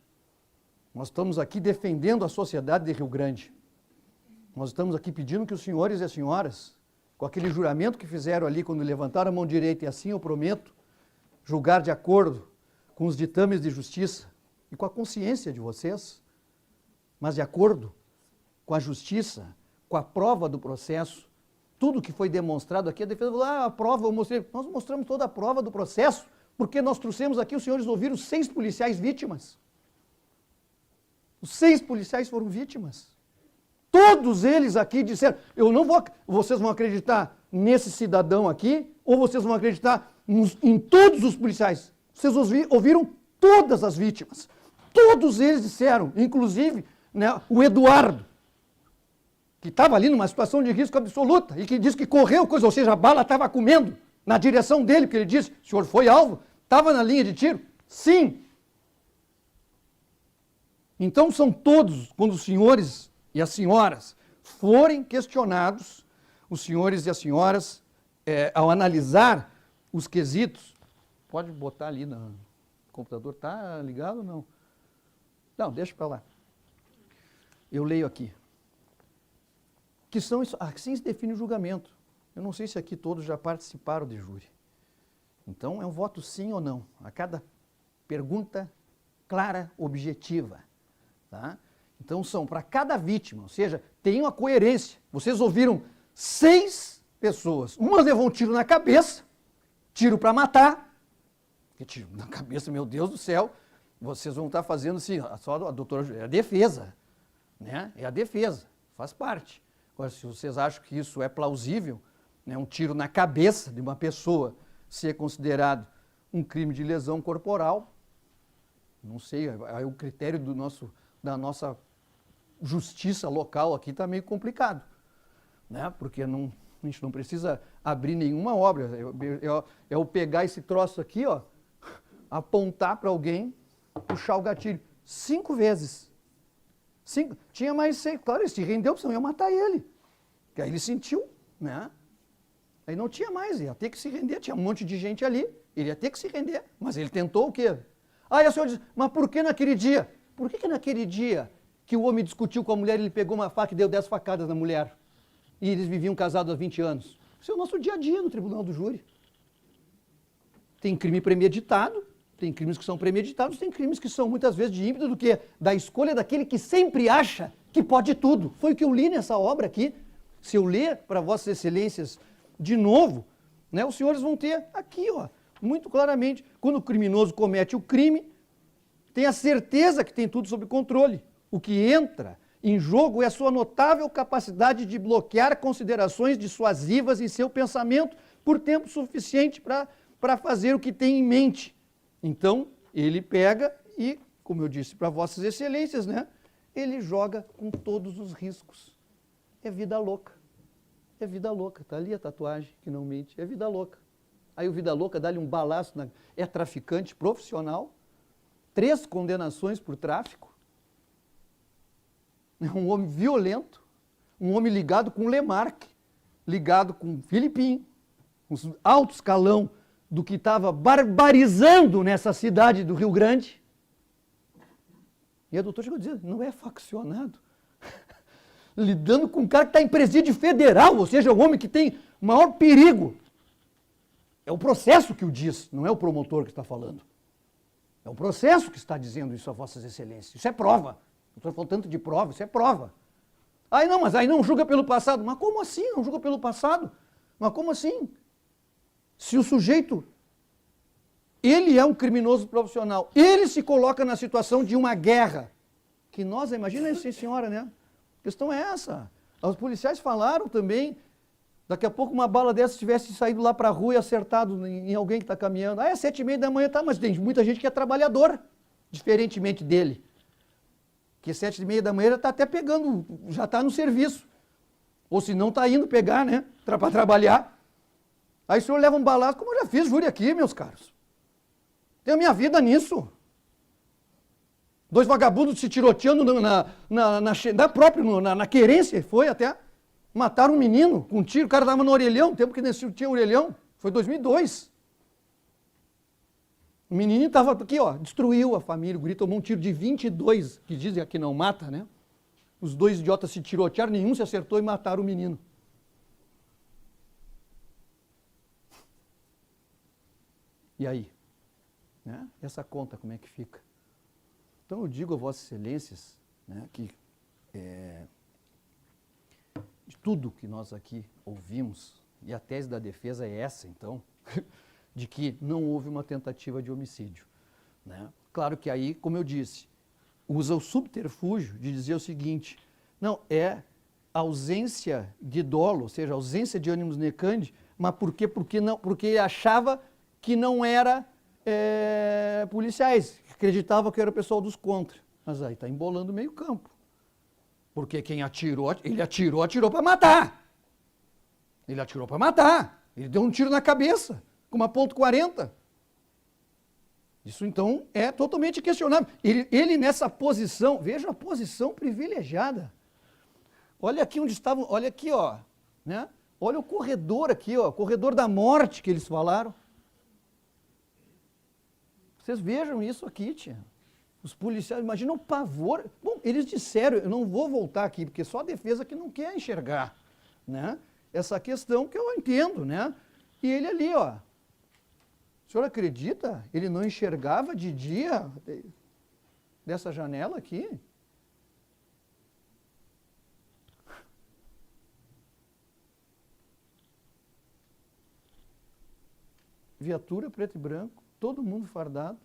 Nós estamos aqui defendendo a sociedade de Rio Grande. Nós estamos aqui pedindo que os senhores e as senhoras, com aquele juramento que fizeram ali quando levantaram a mão direita, e assim eu prometo, julgar de acordo com os ditames de justiça e com a consciência de vocês, mas de acordo com a justiça, com a prova do processo, tudo que foi demonstrado aqui, a defesa falou, a prova eu mostrei. Nós mostramos toda a prova do processo, porque nós trouxemos aqui, os senhores ouviram 6 policiais vítimas. Os 6 policiais foram vítimas. Todos eles aqui disseram, eu não vou, vocês vão acreditar nesse cidadão aqui, ou vocês vão acreditar em todos os policiais. Vocês ouviram todas as vítimas. Todos eles disseram, inclusive, né, o Eduardo, que estava ali numa situação de risco absoluta, e que disse que correu coisa, ou seja, a bala estava comendo na direção dele, porque ele disse, o senhor foi alvo, Estava na linha de tiro? Sim. Então são todos, quando os senhores e as senhoras forem questionados, os senhores e as senhoras, ao analisar os quesitos, pode botar ali no computador, tá ligado ou não? Não, deixa para lá. Eu leio aqui. Que são isso, assim se define o julgamento. Eu não sei se aqui todos já participaram de júri. Então é um voto sim ou não, a cada pergunta clara, objetiva. Tá? Então são para cada vítima, ou seja, tem uma coerência. Vocês ouviram 6 pessoas, uma levou um tiro na cabeça, tiro para matar, que tiro na cabeça, meu Deus do céu, vocês vão estar fazendo assim, só a doutora, é a defesa, né? É a defesa, faz parte. Agora, se vocês acham que isso é plausível, né, um tiro na cabeça de uma pessoa ser considerado um crime de lesão corporal, não sei, aí o critério da nossa justiça local aqui está meio complicado, né? Porque a gente não precisa abrir nenhuma obra, é eu pegar esse troço aqui, ó, apontar para alguém, puxar o gatilho 5 vezes. 5, tinha mais 6, claro, ele se rendeu, senão eu ia matar ele. Porque aí ele sentiu, né? Aí não tinha mais, ia ter que se render, tinha um monte de gente ali, ele ia ter que se render, mas ele tentou o quê? Aí a senhora diz, mas por que naquele dia? Por que naquele dia que o homem discutiu com a mulher, ele pegou uma faca e deu 10 facadas na mulher? E eles viviam casados há 20 anos? Isso é o nosso dia a dia no tribunal do júri. Tem crime premeditado, tem crimes que são premeditados, tem crimes que são muitas vezes de ímpeto do quê? Da escolha daquele que sempre acha que pode tudo. Foi o que eu li nessa obra aqui. Se eu ler para vossas excelências de novo, né, os senhores vão ter aqui, ó, muito claramente, quando o criminoso comete o crime, tem a certeza que tem tudo sob controle. O que entra em jogo é a sua notável capacidade de bloquear considerações dissuasivas em seu pensamento por tempo suficiente para fazer o que tem em mente. Então, ele pega e, como eu disse para vossas excelências, né, ele joga com todos os riscos. É vida louca. É vida louca. Está ali a tatuagem que não mente. É vida louca. Aí o vida louca dá-lhe um balaço. É traficante profissional. 3 condenações por tráfico. É um homem violento. Um homem ligado com Lemarque. Ligado com Filipim. Um alto escalão do que estava barbarizando nessa cidade do Rio Grande. E a doutora chegou a dizer, não é faccionado. Lidando com um cara que está em presídio federal, ou seja, o homem que tem maior perigo. É o processo que o diz, não é o promotor que está falando. É o processo que está dizendo isso a vossas excelências. Isso é prova. Não estou falando tanto de prova, isso é prova. Aí não, mas aí não julga pelo passado. Mas como assim não julga pelo passado? Mas como assim? Se o sujeito, ele é um criminoso profissional, ele se coloca na situação de uma guerra, que nós, imagina isso, senhora, né? A questão é essa. Os policiais falaram também, daqui a pouco uma bala dessa tivesse saído lá para a rua e acertado em alguém que está caminhando. Ah, é 7h30 da manhã, tá, mas tem muita gente que é trabalhador, diferentemente dele. Que 7h30 da manhã já está até pegando, já está no serviço. Ou se não está indo pegar, né, para trabalhar. Aí o senhor leva um balaço, como eu já fiz júri aqui, meus caros. Tenho a minha vida nisso. 2 vagabundos se tiroteando na querência, foi até. Mataram um menino com um tiro, o cara estava no orelhão, tempo que nesse tinha orelhão, foi 2002. O menininho estava aqui, ó, destruiu a família, o guri tomou um tiro de 22, que dizem que não mata, né? Os 2 idiotas se tirotearam, nenhum se acertou e mataram o menino. E aí? Né? Essa conta, como é que fica? Então eu digo a vossas excelências, né, que de tudo que nós aqui ouvimos, e a tese da defesa é essa, então, de que não houve uma tentativa de homicídio. Né? Claro que aí, como eu disse, usa o subterfúgio de dizer o seguinte, não, é ausência de dolo, ou seja, ausência de ânimos necandi, mas por quê? Porque ele achava que não era policiais, acreditava que era o pessoal dos contra. Mas aí está embolando meio campo. Porque quem atirou para matar. Ele atirou para matar. Ele deu um tiro na cabeça, com uma .40. Isso, então, é totalmente questionável. Ele nessa posição, veja a posição privilegiada. Olha aqui onde estavam, olha aqui, ó, né? Olha o corredor aqui, ó, corredor da morte que eles falaram. Vocês vejam isso aqui, tia. Os policiais, imagina o pavor. Bom, eles disseram, eu não vou voltar aqui, porque só a defesa que não quer enxergar, né? Essa questão que eu entendo, né? E ele ali, ó. O senhor acredita? Ele não enxergava de dia dessa janela aqui? Viatura preto e branco, todo mundo fardado,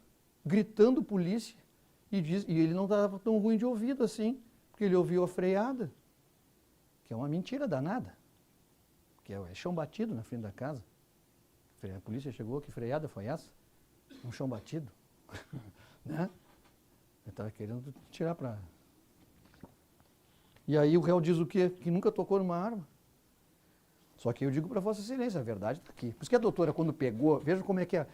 gritando polícia, e ele não estava tão ruim de ouvido assim, porque ele ouviu a freada, que é uma mentira danada, que é chão batido na frente da casa. A polícia chegou, que freada foi essa? Um chão batido. Né? Ele estava querendo tirar para... E aí o réu diz o quê? Que nunca tocou numa arma. Só que eu digo para Vossa Excelência, a verdade está aqui. Por isso que a doutora, quando pegou, veja como é que é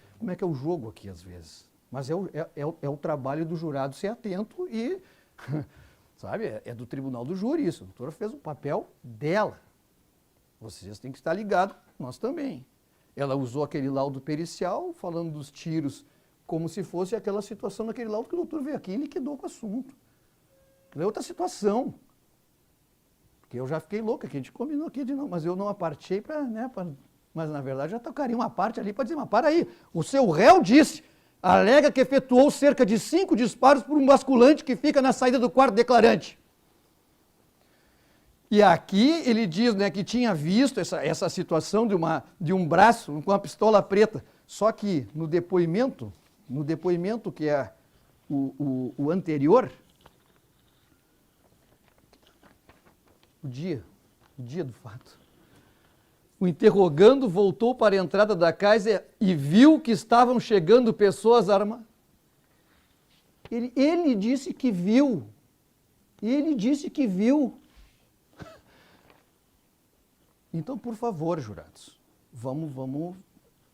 o jogo aqui, às vezes. Mas é o trabalho do jurado ser atento e, sabe, é do tribunal do júri isso. A doutora fez o papel dela. Vocês têm que estar ligados, nós também. Ela usou aquele laudo pericial, falando dos tiros, como se fosse aquela situação naquele laudo que o doutor veio aqui e liquidou com o assunto. É outra situação. Porque eu já fiquei louco, que a gente combinou aqui de não, mas eu não apartei para, né, mas na verdade já tocaria uma parte ali para dizer, mas para aí, o seu réu disse, alega que efetuou cerca de 5 disparos por um basculante que fica na saída do quarto declarante. E aqui ele diz, né, que tinha visto essa situação de um braço com uma pistola preta, só que no depoimento que é o anterior, o dia do fato. O interrogando voltou para a entrada da casa e viu que estavam chegando pessoas armadas. Ele disse que viu. Ele disse que viu. Então, por favor, jurados, vamos,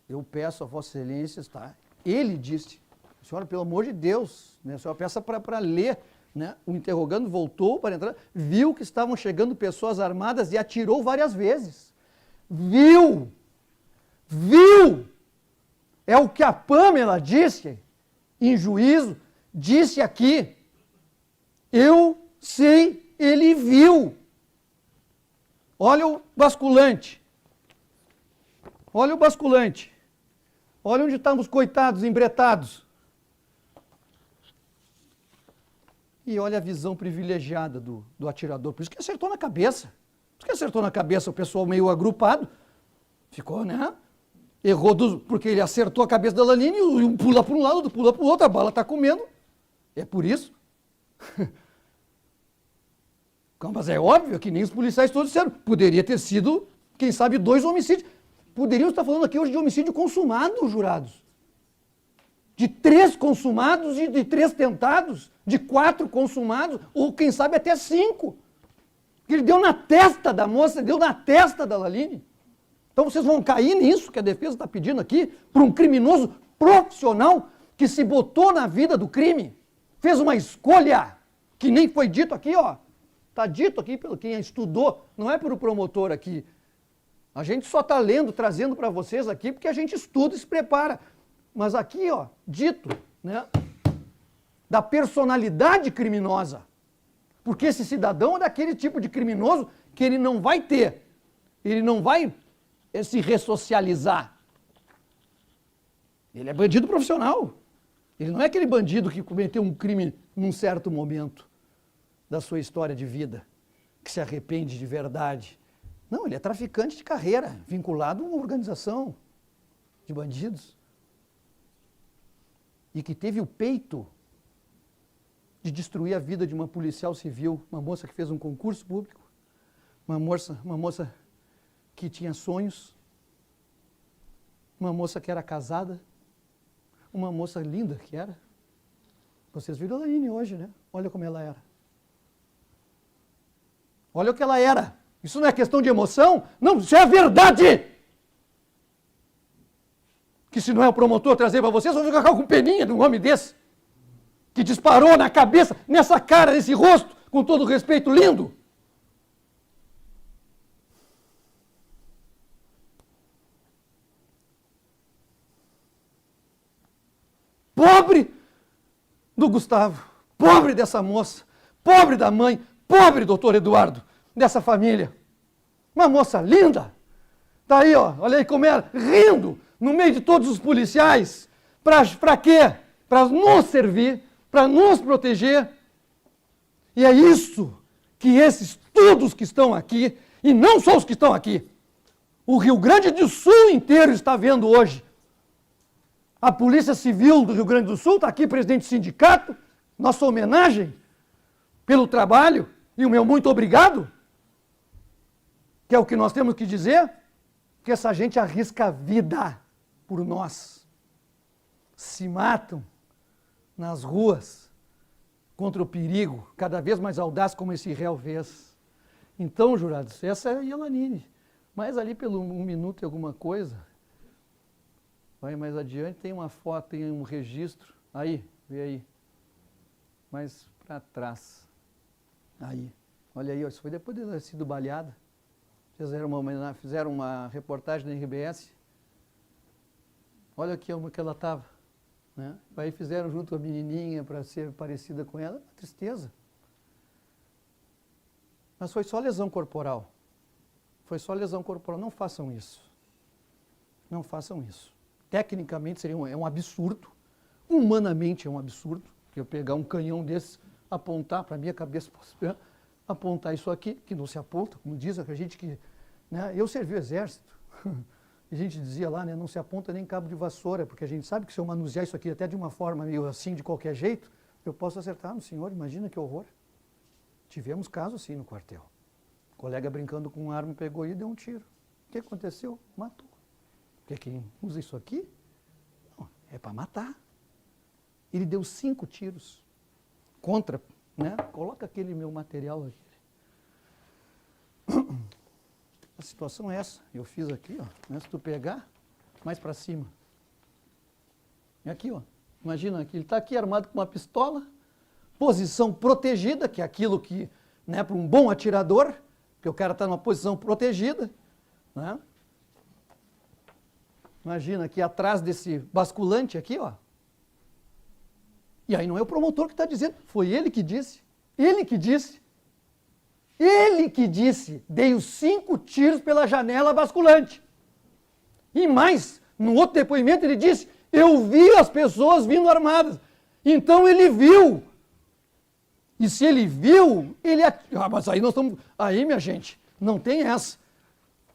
eu peço a Vossa Excelência, tá? Ele disse, senhora, pelo amor de Deus, né? A senhora peça para ler. Né? O interrogando voltou para entrar, viu que estavam chegando pessoas armadas e atirou várias vezes. Viu! É o que a Pâmela disse em juízo, disse aqui. Eu sei, ele viu. Olha o basculante. Olha onde estão os coitados embretados. E olha a visão privilegiada do atirador. Por isso que acertou na cabeça. O pessoal meio agrupado. Ficou, né? Errou, porque ele acertou a cabeça da Laline e um pula para um lado, outro pula para o outro, a bala está comendo. É por isso. Mas é óbvio que nem os policiais todos disseram. Poderia ter sido, quem sabe, 2 homicídios. Poderíamos estar falando aqui hoje de homicídio consumado, jurados. De 3 consumados e de 3 tentados, de 4 consumados, ou quem sabe até 5. Ele deu na testa da moça, deu na testa da Laline. Então vocês vão cair nisso que a defesa está pedindo aqui, para um criminoso profissional que se botou na vida do crime, fez uma escolha, que nem foi dito aqui, ó. Está dito aqui pelo quem estudou, não é pelo promotor aqui. A gente só está lendo, trazendo para vocês aqui, porque a gente estuda e se prepara. Mas aqui, ó, dito, né, da personalidade criminosa. Porque esse cidadão é daquele tipo de criminoso que ele não vai se ressocializar. Ele é bandido profissional. Ele não é aquele bandido que cometeu um crime num certo momento da sua história de vida, que se arrepende de verdade. Não, ele é traficante de carreira, vinculado a uma organização de bandidos. E que teve o peito de destruir a vida de uma policial civil, uma moça que fez um concurso público, uma moça que tinha sonhos, uma moça que era casada, uma moça linda que era. Vocês viram a Laline hoje, né? Olha como ela era. Olha o que ela era. Isso não é questão de emoção? Não, isso é a verdade! que se não é o promotor trazer para vocês, vão ficar com peninha de um homem desse, que disparou na cabeça, nessa cara, nesse rosto, com todo respeito, lindo. Pobre do Gustavo, pobre dessa moça, pobre da mãe, pobre doutor Eduardo, dessa família. Uma moça linda, tá aí, ó, olha aí como era, rindo, no meio de todos os policiais. Para quê? Para nos servir, para nos proteger. E é isso que esses todos que estão aqui, e não só os que estão aqui, o Rio Grande do Sul inteiro está vendo hoje. A Polícia Civil do Rio Grande do Sul está aqui, presidente do sindicato, nossa homenagem pelo trabalho e o meu muito obrigado, que é o que nós temos que dizer, que essa gente arrisca a vida por nós. Se matam nas ruas contra o perigo, cada vez mais audaz como esse réu fez. Então, jurados, essa é a Yelanine. Mas ali pelo 1 minuto e alguma coisa, vai mais adiante, tem uma foto, tem um registro. Aí, vê aí. Mais para trás. Aí. Olha aí, ó, isso foi depois de ter sido baleada. Fizeram uma reportagem na RBS. Olha aqui como que ela estava. Né? Aí fizeram junto a menininha para ser parecida com ela. Uma tristeza. Mas foi só lesão corporal. Foi só lesão corporal. Não façam isso. Não façam isso. Tecnicamente seria um absurdo. Humanamente é um absurdo. Eu pegar um canhão desse, apontar para a minha cabeça, apontar isso aqui, que não se aponta, como diz a gente que... Né? Eu servi o exército. A gente dizia lá, né, não se aponta nem cabo de vassoura, porque a gente sabe que se eu manusear isso aqui até de uma forma meio assim, de qualquer jeito, eu posso acertar no senhor. Imagina que horror. Tivemos caso assim no quartel. O colega brincando com uma arma pegou e deu um tiro. O que aconteceu? Matou. Porque quem usa isso aqui, não, é para matar. Ele deu 5 tiros contra, né? Coloca aquele meu material aqui. A situação é essa. Eu fiz aqui, ó. Né? Se tu pegar, mais para cima. E aqui, ó. Imagina aqui, ele está aqui armado com uma pistola, posição protegida, que é aquilo que, né, para um bom atirador, porque o cara está numa posição protegida, né? Imagina aqui atrás desse basculante aqui, ó. E aí não é o promotor que está dizendo, foi ele que disse. Ele que disse. Ele que disse, dei os 5 tiros pela janela basculante. E mais, no outro depoimento ele disse, eu vi as pessoas vindo armadas. Então ele viu. E se ele viu, ele... mas aí nós estamos... Aí, minha gente, não tem essa.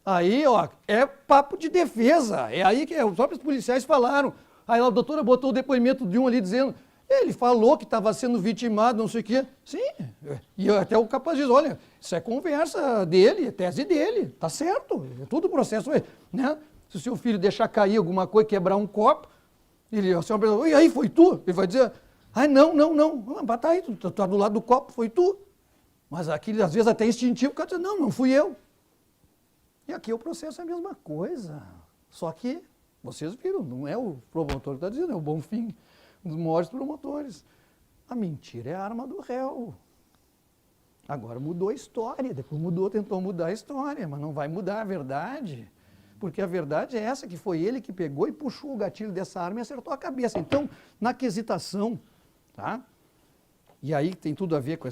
Aí, ó, é papo de defesa. É aí que os próprios policiais falaram. Aí a doutora botou o depoimento de um ali dizendo, ele falou que estava sendo vitimado, não sei o quê. Sim, e até o capaz diz, olha, isso é conversa dele, é tese dele, tá certo, é tudo processo, né? Se o seu filho deixar cair alguma coisa, quebrar um copo, ele, a senhora pergunta, e aí, foi tu? Ele vai dizer, ai, não, mas tá aí, tu tá do lado do copo, foi tu. Mas aqui, às vezes, até instintivo, o cara diz, não fui eu. E aqui o processo é a mesma coisa, só que, vocês viram, não é o promotor que está dizendo, é o Bonfim, um dos maiores promotores. A mentira é a arma do réu. Agora mudou a história, depois tentou mudar a história, mas não vai mudar a verdade, porque a verdade é essa, que foi ele que pegou e puxou o gatilho dessa arma e acertou a cabeça. Então, na quesitação, tá? E aí tem tudo a ver com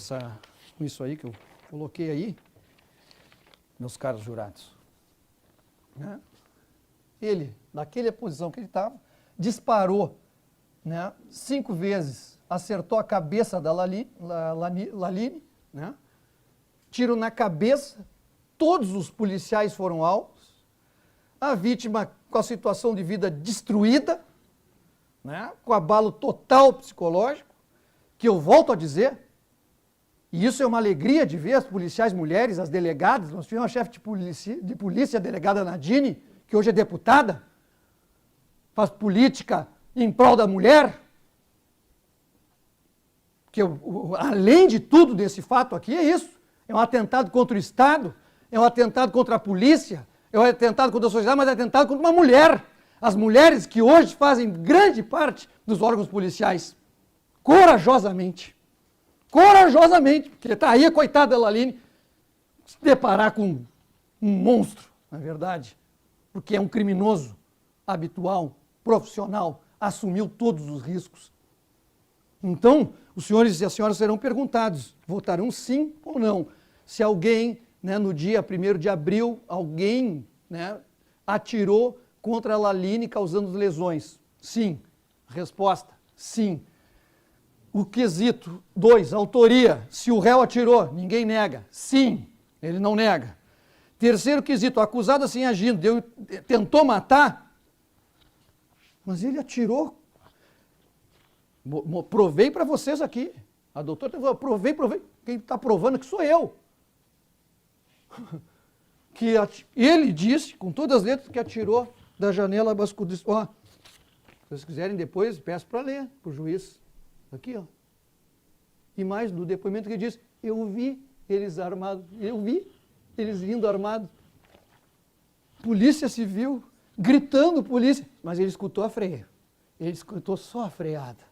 isso aí que eu coloquei aí, meus caros jurados. Né? Ele, naquela posição que ele estava, disparou, né, 5 vezes, acertou a cabeça da Laline, né? Tiro na cabeça, todos os policiais foram alvos, a vítima com a situação de vida destruída, né, com abalo total psicológico, que eu volto a dizer, e isso é uma alegria de ver as policiais mulheres, as delegadas. Nós tivemos uma chefe de polícia, a delegada Nadine, que hoje é deputada, faz política em prol da mulher. Que além de tudo desse fato aqui é isso, é um atentado contra o Estado, é um atentado contra a polícia, é um atentado contra a sociedade, mas é um atentado contra uma mulher. As mulheres que hoje fazem grande parte dos órgãos policiais, corajosamente, porque está aí a coitada da Laline se deparar com um monstro, na verdade, porque é um criminoso habitual, profissional, assumiu todos os riscos. Então, os senhores e as senhoras serão perguntados, votarão sim ou não. Se alguém, né, no dia 1º de abril, alguém, né, atirou contra a Laline causando lesões. Sim. Resposta, sim. O quesito 2, autoria. Se o réu atirou, ninguém nega. Sim, ele não nega. Terceiro quesito, o acusado assim agindo, tentou matar, mas ele atirou. Provei para vocês aqui. A doutora falou, provei. Quem está provando que sou eu. Que ele disse, com todas as letras, que atirou da janela basculista. Ó, se vocês quiserem depois, peço para ler, para o juiz. Aqui, ó. E mais, do depoimento que ele disse, eu vi eles armados, eu vi eles vindo armados. Polícia Civil, gritando polícia, mas ele escutou a freia. Ele escutou só a freada.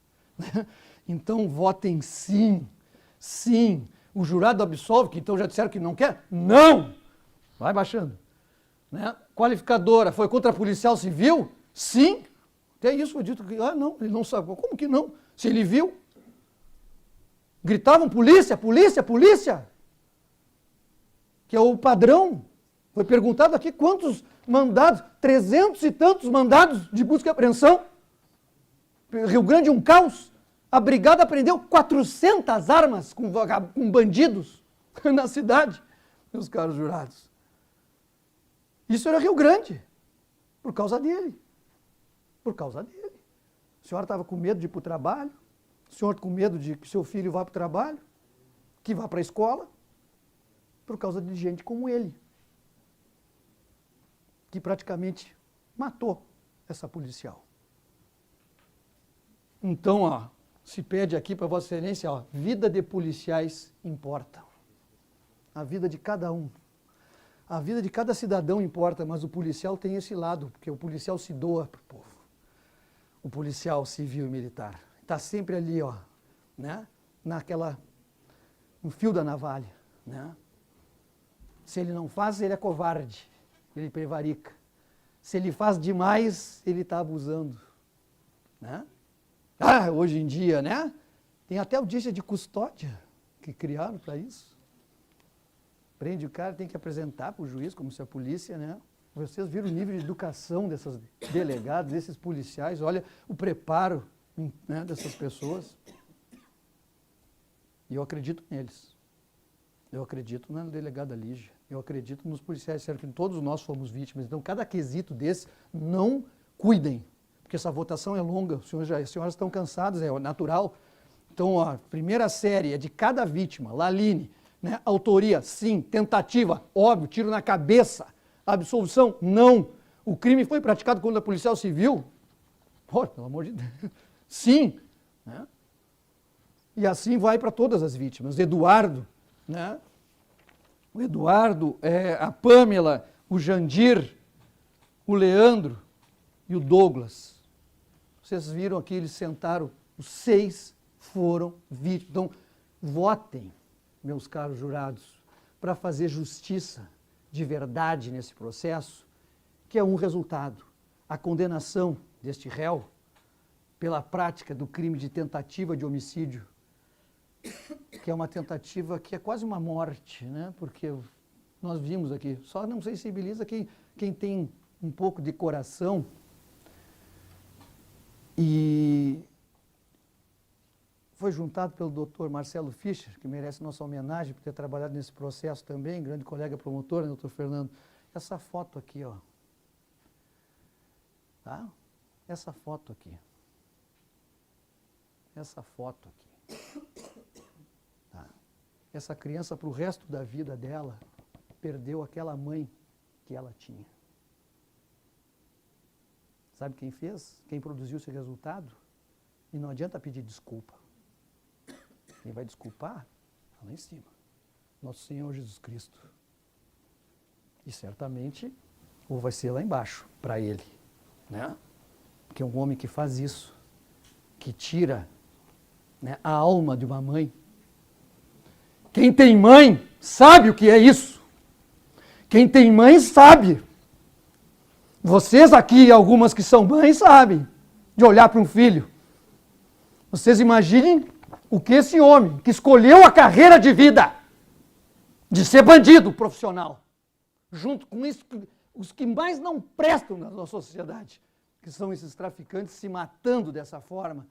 Então, votem sim, sim. O jurado absolve, que então já disseram que não quer? Não! Vai baixando. Né? Qualificadora, foi contra a policial civil? Sim. Até isso foi dito que, não, ele não sabe. Como que não? Se ele viu. Gritavam polícia, polícia, polícia. Que é o padrão. Foi perguntado aqui quantos mandados, 300 e tantos mandados de busca e apreensão. Rio Grande um caos. A brigada apreendeu 400 armas com bandidos na cidade, meus caros jurados. Isso era Rio Grande, por causa dele. Por causa dele. A senhora estava com medo de ir para o trabalho, o senhor com medo de que seu filho vá para o trabalho, que vá para a escola, por causa de gente como ele, que praticamente matou essa policial. Então, ó, se pede aqui para Vossa Excelência, ó, vida de policiais importa. A vida de cada um. A vida de cada cidadão importa, mas o policial tem esse lado, porque o policial se doa para o povo. O policial civil e militar. Está sempre ali, ó, né? No fio da navalha. Né? Se ele não faz, ele é covarde, ele prevarica. Se ele faz demais, ele está abusando. Né? Hoje em dia, né? Tem até audiência de custódia que criaram para isso. Prende o cara, tem que apresentar para o juiz, como se a polícia, né? Vocês viram o nível de educação dessas delegados, desses policiais, olha o preparo, né, dessas pessoas. E eu acredito neles. Eu acredito na delegada Lígia. Eu acredito nos policiais, certo que todos nós fomos vítimas. Então, cada quesito desse, não cuidem. Porque essa votação é longa, as senhoras estão cansadas, é natural. Então, a primeira série é de cada vítima, Laline, né? Autoria, sim. Tentativa, óbvio, tiro na cabeça. Absolvição, não. O crime foi praticado contra policial civil? Pelo amor de Deus. Sim. Né? E assim vai para todas as vítimas. Eduardo, né? O Eduardo, a Pâmela, o Jandir, o Leandro e o Douglas. Vocês viram aqui, eles sentaram, os 6 foram vítimas. Então, votem, meus caros jurados, para fazer justiça de verdade nesse processo, que é um resultado. A condenação deste réu pela prática do crime de tentativa de homicídio, que é uma tentativa que é quase uma morte, né? Porque nós vimos aqui, só não sensibiliza quem tem um pouco de coração. E foi juntado pelo doutor Marcelo Fischer, que merece nossa homenagem por ter trabalhado nesse processo também, grande colega promotor, né, doutor Fernando. Essa foto aqui, ó. Tá? Essa foto aqui. Essa foto aqui. Tá? Essa criança, para o resto da vida dela, perdeu aquela mãe que ela tinha. Sabe quem fez? Quem produziu esse resultado? E não adianta pedir desculpa. Quem vai desculpar? Lá em cima. Nosso Senhor Jesus Cristo. E certamente, ou vai ser lá embaixo, para Ele. né? Que é um homem que faz isso, que tira, né, a alma de uma mãe. Quem tem mãe sabe o que é isso. Quem tem mãe sabe. Vocês aqui, algumas que são mães, sabem de olhar para um filho. Vocês imaginem o que esse homem, que escolheu a carreira de vida, de ser bandido profissional, junto com isso, os que mais não prestam na nossa sociedade, que são esses traficantes se matando dessa forma,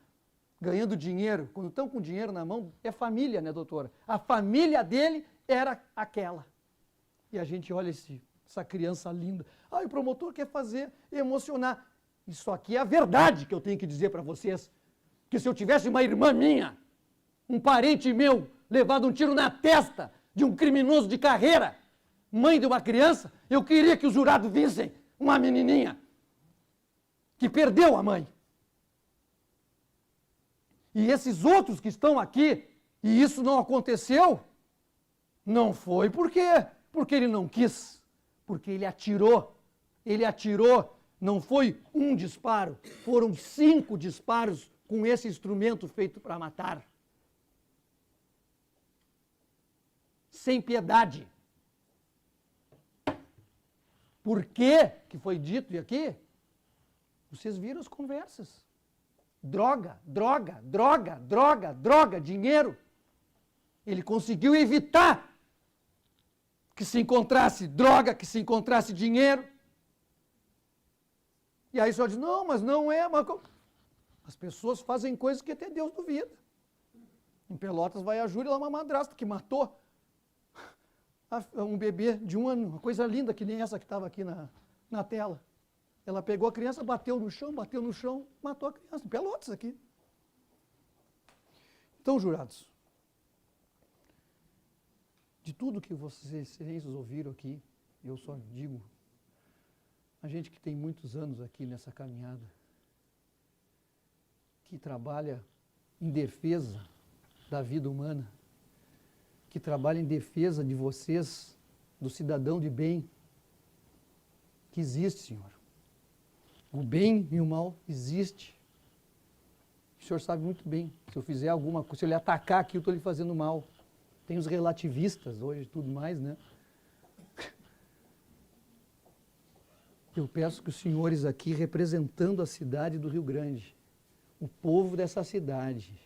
ganhando dinheiro. Quando estão com dinheiro na mão, é família, né, doutora? A família dele era aquela. E a gente olha essa criança linda. O promotor quer fazer emocionar. Isso aqui é a verdade que eu tenho que dizer para vocês. Que se eu tivesse uma irmã minha, um parente meu, levado um tiro na testa de um criminoso de carreira, mãe de uma criança, eu queria que os jurados vissem uma menininha que perdeu a mãe. E esses outros que estão aqui, e isso não aconteceu, não foi porque ele não quis, porque ele atirou. Ele atirou, não foi um disparo, foram 5 disparos com esse instrumento feito para matar. Sem piedade. Por que foi dito aqui? Vocês viram as conversas. Droga, droga, droga, droga, droga, dinheiro. Ele conseguiu evitar que se encontrasse droga, que se encontrasse dinheiro. E aí só diz, não, mas não é. As pessoas fazem coisas que até Deus duvida. Em Pelotas vai a Júlia, ela é uma madrasta que matou um bebê de 1 ano, uma coisa linda que nem essa que estava aqui na tela. Ela pegou a criança, bateu no chão, matou a criança. Em Pelotas aqui. Então, jurados, de tudo que vocês ouviram aqui, eu só digo, a gente que tem muitos anos aqui nessa caminhada, que trabalha em defesa da vida humana, que trabalha em defesa de vocês, do cidadão de bem, que existe, Senhor. O bem e o mal existe. O Senhor sabe muito bem, se eu fizer alguma coisa, se eu lhe atacar aqui, eu estou lhe fazendo mal. Tem os relativistas hoje e tudo mais, né? Eu peço que os senhores aqui, representando a cidade do Rio Grande, o povo dessa cidade,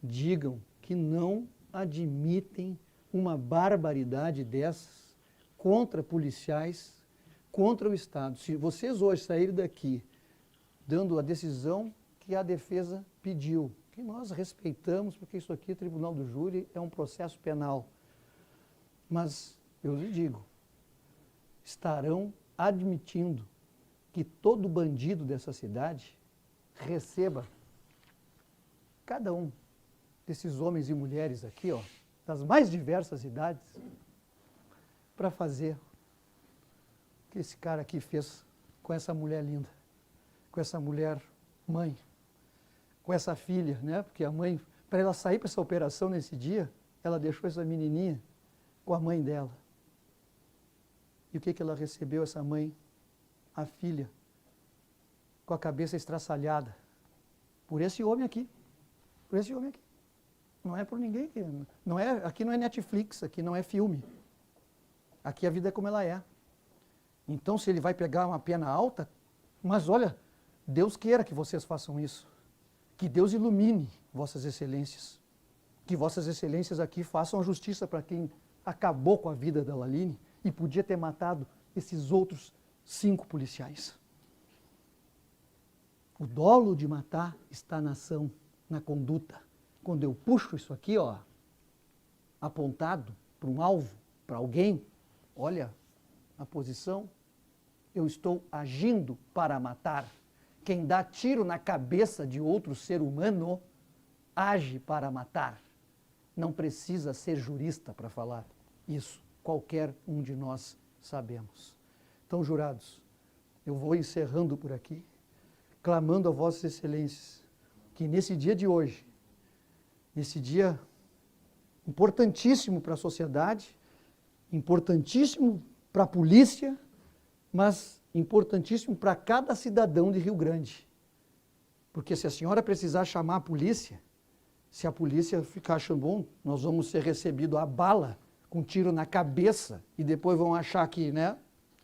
digam que não admitem uma barbaridade dessas contra policiais, contra o Estado. Se vocês hoje saírem daqui dando a decisão que a defesa pediu, que nós respeitamos, porque isso aqui, Tribunal do Júri, é um processo penal. Mas eu lhe digo, estarão admitindo que todo bandido dessa cidade receba, cada um desses homens e mulheres aqui, ó, das mais diversas idades, para fazer o que esse cara aqui fez com essa mulher linda, com essa mulher mãe, com essa filha, né? Porque a mãe, para ela sair para essa operação nesse dia, ela deixou essa menininha com a mãe dela. E o que ela recebeu, essa mãe? A filha, com a cabeça estraçalhada, por esse homem aqui. Por esse homem aqui. Não é por ninguém. Aqui não é Netflix, aqui não é filme. Aqui a vida é como ela é. Então, se ele vai pegar uma pena alta, mas olha, Deus queira que vocês façam isso. Que Deus ilumine vossas excelências. Que vossas excelências aqui façam a justiça para quem acabou com a vida da Laline e podia ter matado esses outros 5 policiais. O dolo de matar está na ação, na conduta. Quando eu puxo isso aqui, ó, apontado para um alvo, para alguém, olha a posição, eu estou agindo para matar. Quem dá tiro na cabeça de outro ser humano, age para matar. Não precisa ser jurista para falar isso. Qualquer um de nós sabemos. Então, jurados, eu vou encerrando por aqui, clamando a vossas excelências, que nesse dia de hoje, nesse dia importantíssimo para a sociedade, importantíssimo para a polícia, mas importantíssimo para cada cidadão de Rio Grande. Porque se a senhora precisar chamar a polícia, se a polícia ficar achando bom, nós vamos ser recebidos a bala, com tiro na cabeça, e depois vão achar que, né,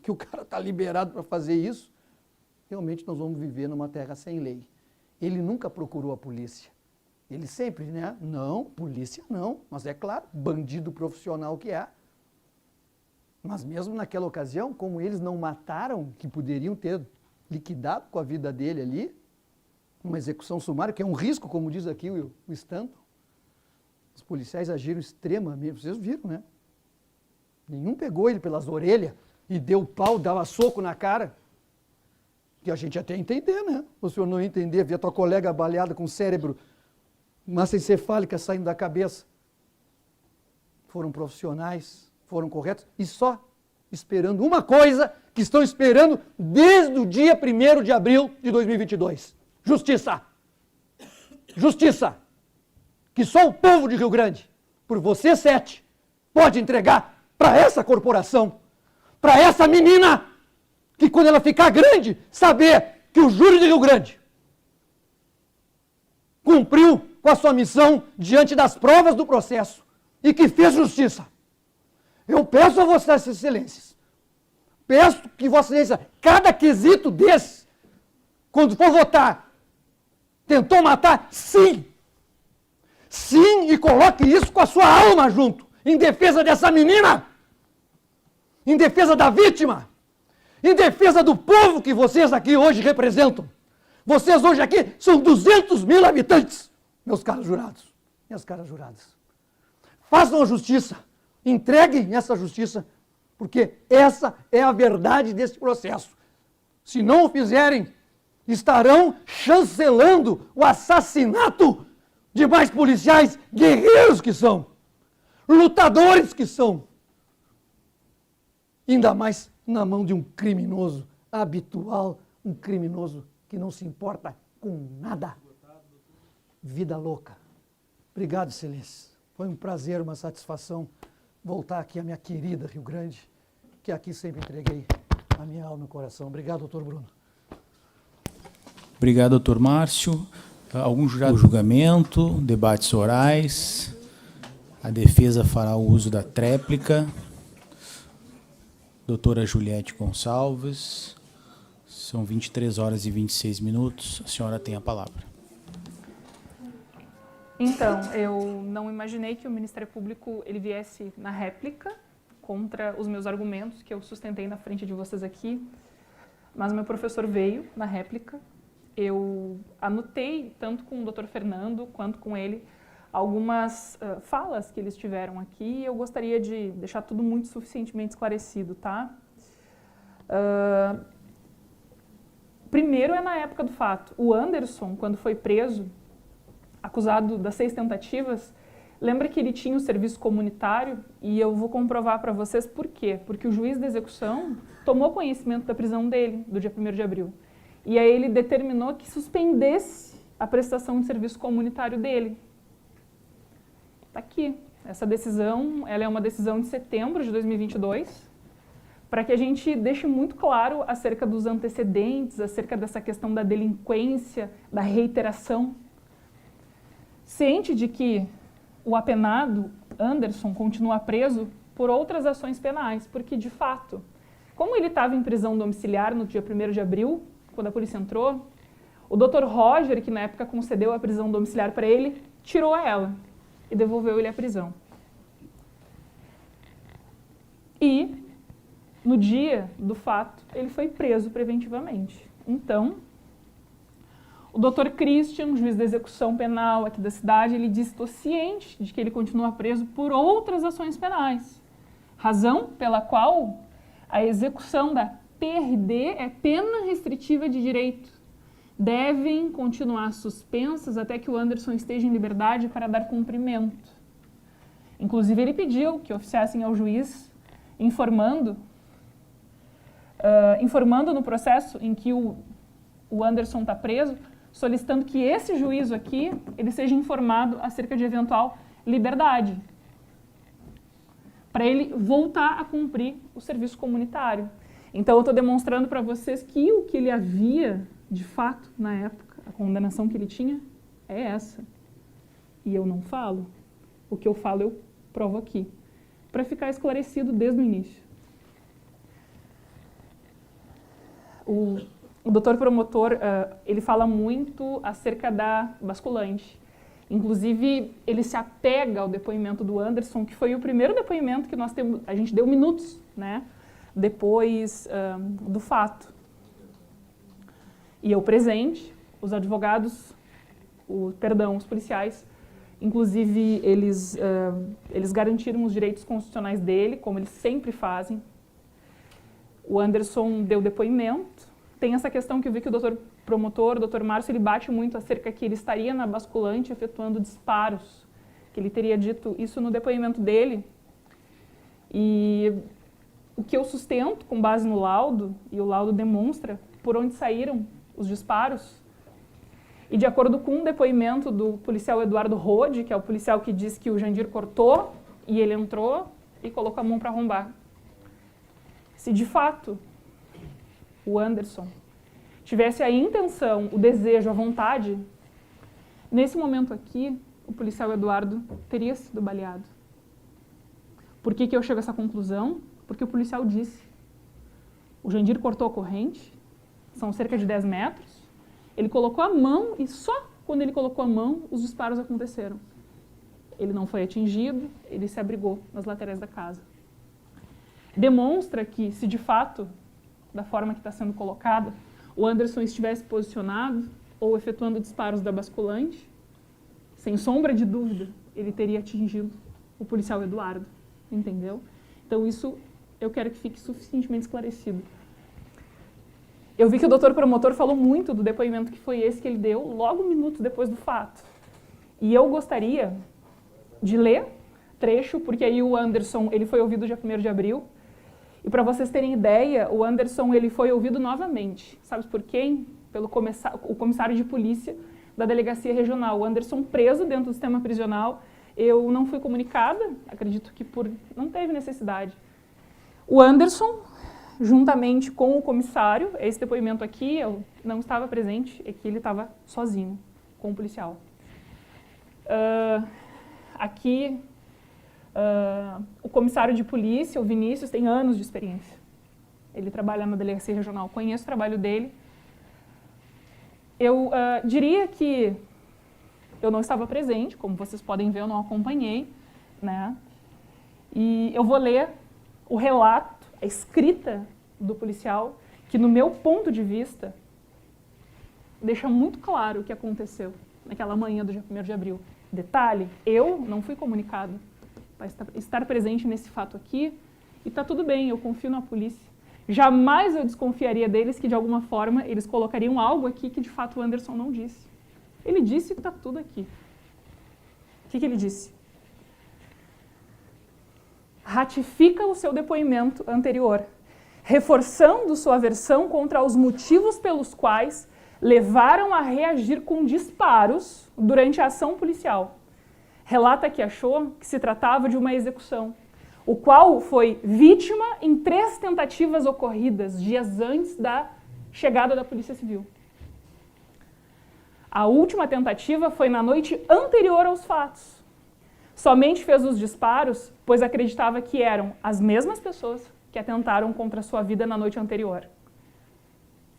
que o cara está liberado para fazer isso, realmente nós vamos viver numa terra sem lei. Ele nunca procurou a polícia. Ele sempre, né? Não, polícia não. Mas é claro, bandido profissional que é. Mas mesmo naquela ocasião, como eles não mataram, que poderiam ter liquidado com a vida dele ali, uma execução sumária, que é um risco, como diz aqui o Stanton, os policiais agiram extremamente, vocês viram, né? Nenhum pegou ele pelas orelhas e deu pau, dava soco na cara. Que a gente até entender, né? O senhor não entender, via tua colega baleada com o cérebro, massa encefálica saindo da cabeça. Foram profissionais, foram corretos e só esperando uma coisa que estão esperando desde o dia 1º de abril de 2022. Justiça! Justiça! Que só o povo de Rio Grande, por você 7, pode entregar para essa corporação, para essa menina, que quando ela ficar grande, saber que o júri de Rio Grande cumpriu com a sua missão diante das provas do processo e que fez justiça. Eu peço a Vossas Excelências, peço que Vossa Excelência, cada quesito desse, quando for votar, tentou matar? Sim! Sim, e coloque isso com a sua alma junto, em defesa dessa menina, em defesa da vítima, em defesa do povo que vocês aqui hoje representam. Vocês hoje aqui são 200.000 habitantes, meus caros jurados, minhas caras juradas. Façam a justiça, entreguem essa justiça, porque essa é a verdade desse processo. Se não o fizerem, estarão chancelando o assassinato de mais policiais guerreiros que são, lutadores que são, ainda mais na mão de um criminoso habitual, um criminoso que não se importa com nada. Vida louca. Obrigado, Excelência. Foi um prazer, uma satisfação voltar aqui à minha querida Rio Grande, que aqui sempre entreguei a minha alma e o coração. Obrigado, doutor Bruno. Obrigado, doutor Márcio. Algum julgamento, debates orais. A defesa fará o uso da tréplica. Doutora Juliette Gonçalves. São 23 horas e 26 minutos. A senhora tem a palavra. Então, eu não imaginei que o Ministério Público ele viesse na réplica contra os meus argumentos que eu sustentei na frente de vocês aqui, mas meu professor veio na réplica. Eu anotei, tanto com o Dr. Fernando quanto com ele, algumas falas que eles tiveram aqui e eu gostaria de deixar tudo muito suficientemente esclarecido, tá? Primeiro é na época do fato. O Anderson, quando foi preso, acusado das 6 tentativas, lembra que ele tinha o serviço comunitário e eu vou comprovar para vocês por quê. Porque o juiz da execução tomou conhecimento da prisão dele, do dia 1º de abril. E aí ele determinou que suspendesse a prestação de serviço comunitário dele. Está aqui. Essa decisão, ela é uma decisão de setembro de 2022, para que a gente deixe muito claro acerca dos antecedentes, acerca dessa questão da delinquência, da reiteração. Ciente de que o apenado Anderson continua preso por outras ações penais, porque, de fato, como ele estava em prisão domiciliar no dia 1º de abril, quando a polícia entrou, o Dr. Roger, que na época concedeu a prisão domiciliar para ele, tirou ela e devolveu ele à prisão. E, no dia do fato, ele foi preso preventivamente. Então, o Dr. Christian, juiz da execução penal aqui da cidade, ele disse: estou ciente de que ele continua preso por outras ações penais, razão pela qual a execução da PRD é pena restritiva de direito. Devem continuar suspensas até que o Anderson esteja em liberdade para dar cumprimento. Inclusive, ele pediu que oficiassem ao juiz, informando no processo em que o Anderson está preso, solicitando que esse juízo aqui ele seja informado acerca de eventual liberdade, para ele voltar a cumprir o serviço comunitário. Então, eu estou demonstrando para vocês que o que ele havia, de fato, na época, a condenação que ele tinha, é essa. E eu não falo. O que eu falo, eu provo aqui. Para ficar esclarecido desde o início. O doutor promotor, ele fala muito acerca da basculante. Inclusive, ele se apega ao depoimento do Anderson, que foi o primeiro depoimento que nós temos, a gente deu minutos, né, depois do fato. E eu presente, os advogados, os policiais, inclusive eles garantiram os direitos constitucionais dele, como eles sempre fazem. O Anderson deu depoimento. Tem essa questão que eu vi que o doutor promotor, o doutor Márcio, ele bate muito acerca que ele estaria na basculante efetuando disparos, que ele teria dito isso no depoimento dele. E o que eu sustento com base no laudo, e o laudo demonstra por onde saíram os disparos, e de acordo com um depoimento do policial Eduardo Rode, que é o policial que diz que o Jandir cortou, e ele entrou e colocou a mão para arrombar. Se de fato o Anderson tivesse a intenção, o desejo, a vontade, nesse momento aqui, o policial Eduardo teria sido baleado. Por que eu chego a essa conclusão? Porque o policial disse. O Jandir cortou a corrente, são cerca de 10 metros, ele colocou a mão e só quando ele colocou a mão, os disparos aconteceram. Ele não foi atingido, ele se abrigou nas laterais da casa. Demonstra que, se de fato, da forma que está sendo colocada, o Anderson estivesse posicionado ou efetuando disparos da basculante, sem sombra de dúvida, ele teria atingido o policial Eduardo, entendeu? Então isso eu quero que fique suficientemente esclarecido. Eu vi que o doutor promotor falou muito do depoimento que foi esse que ele deu logo minutos depois do fato. E eu gostaria de ler trecho, porque aí o Anderson ele foi ouvido dia 1º de abril. E para vocês terem ideia, o Anderson ele foi ouvido novamente. Sabe por quem? Pelo comissário de polícia da delegacia regional. O Anderson preso dentro do sistema prisional. Eu não fui comunicada, acredito que não teve necessidade. O Anderson, juntamente com o comissário, esse depoimento aqui, eu não estava presente, é que ele estava sozinho com o policial. Aqui, o comissário de polícia, o Vinícius, tem anos de experiência. Ele trabalha na delegacia regional, conheço o trabalho dele. Eu diria que eu não estava presente, como vocês podem ver, eu não acompanhei, né? E eu vou ler o relato, a escrita do policial, que no meu ponto de vista, deixa muito claro o que aconteceu naquela manhã do dia 1º de abril. Detalhe, eu não fui comunicado para estar presente nesse fato aqui, e está tudo bem, eu confio na polícia. Jamais eu desconfiaria deles que, de alguma forma, eles colocariam algo aqui que, de fato, o Anderson não disse. Ele disse que está tudo aqui. O que ele disse? Ratifica o seu depoimento anterior, reforçando sua versão contra os motivos pelos quais levaram a reagir com disparos durante a ação policial. Relata que achou que se tratava de uma execução, o qual foi vítima em 3 tentativas ocorridas dias antes da chegada da Polícia Civil. A última tentativa foi na noite anterior aos fatos. Somente fez os disparos, pois acreditava que eram as mesmas pessoas que atentaram contra a sua vida na noite anterior.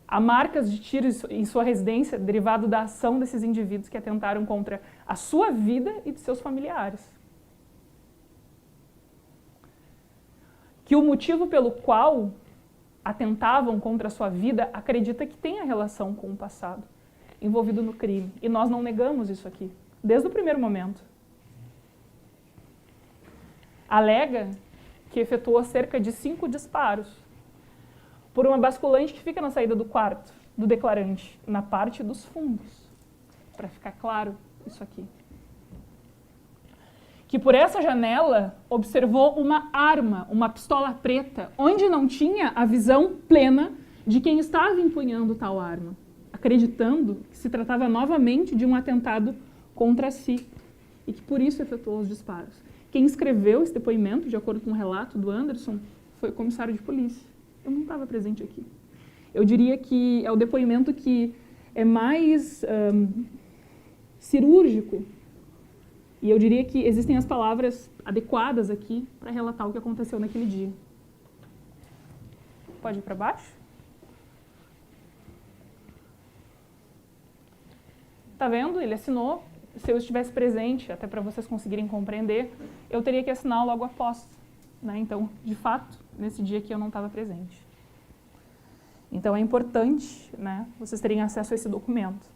Há marcas de tiros em sua residência derivado da ação desses indivíduos que atentaram contra a sua vida e de seus familiares. Que o motivo pelo qual atentavam contra a sua vida acredita que tenha relação com o passado envolvido no crime. E nós não negamos isso aqui, desde o primeiro momento. Alega que efetuou cerca de 5 disparos por uma basculante que fica na saída do quarto do declarante, na parte dos fundos, para ficar claro isso aqui. Que por essa janela observou uma arma, uma pistola preta, onde não tinha a visão plena de quem estava empunhando tal arma, acreditando que se tratava novamente de um atentado contra si e que por isso efetuou os disparos. Quem escreveu esse depoimento, de acordo com o relato do Anderson, foi o comissário de polícia. Eu não estava presente aqui. Eu diria que é o depoimento que é mais cirúrgico. E eu diria que existem as palavras adequadas aqui para relatar o que aconteceu naquele dia. Pode ir para baixo? Tá vendo? Ele assinou. Se eu estivesse presente, até para vocês conseguirem compreender, eu teria que assinar logo após. Né? Então, de fato, nesse dia aqui eu não estava presente. Então, é importante, né, vocês terem acesso a esse documento.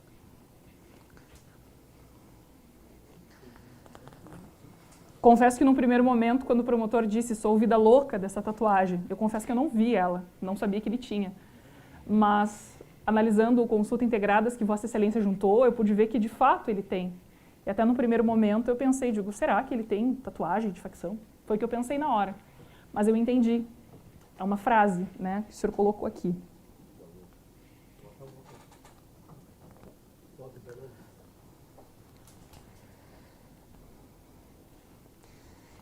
Confesso que, num primeiro momento, quando o promotor disse sou vida louca dessa tatuagem, eu confesso que eu não vi ela, não sabia que ele tinha. Mas, analisando o consulta integradas que Vossa Excelência juntou, eu pude ver que, de fato, ele tem. E até no primeiro momento eu pensei, digo, será que ele tem tatuagem de facção? Foi o que eu pensei na hora. Mas eu entendi. É uma frase, né, que o senhor colocou aqui.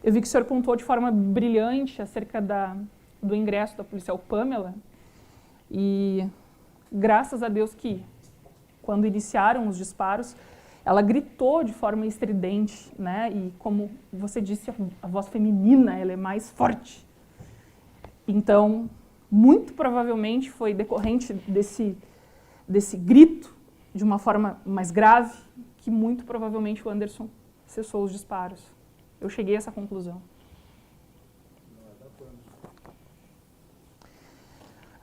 Eu vi que o senhor pontuou de forma brilhante acerca do ingresso da policial Pamela. E graças a Deus que, quando iniciaram os disparos, ela gritou de forma estridente, né? E como você disse, a voz feminina ela é mais forte. Então, muito provavelmente foi decorrente desse grito, de uma forma mais grave, que muito provavelmente o Anderson cessou os disparos. Eu cheguei a essa conclusão.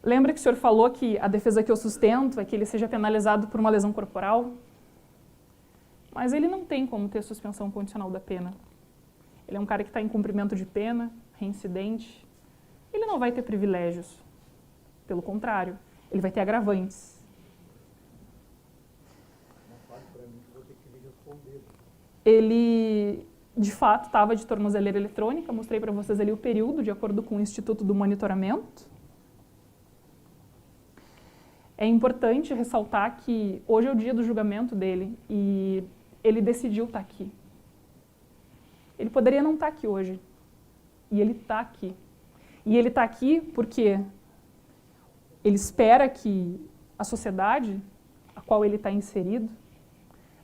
Lembra que o senhor falou que a defesa que eu sustento é que ele seja penalizado por uma lesão corporal? Mas ele não tem como ter suspensão condicional da pena. Ele é um cara que está em cumprimento de pena, reincidente. Ele não vai ter privilégios. Pelo contrário, ele vai ter agravantes. Ele, de fato, estava de tornozeleira eletrônica. Mostrei para vocês ali o período, de acordo com o Instituto do Monitoramento. É importante ressaltar que hoje é o dia do julgamento dele e ele decidiu estar aqui. Ele poderia não estar aqui hoje. E ele está aqui. E ele está aqui porque ele espera que a sociedade a qual ele está inserido,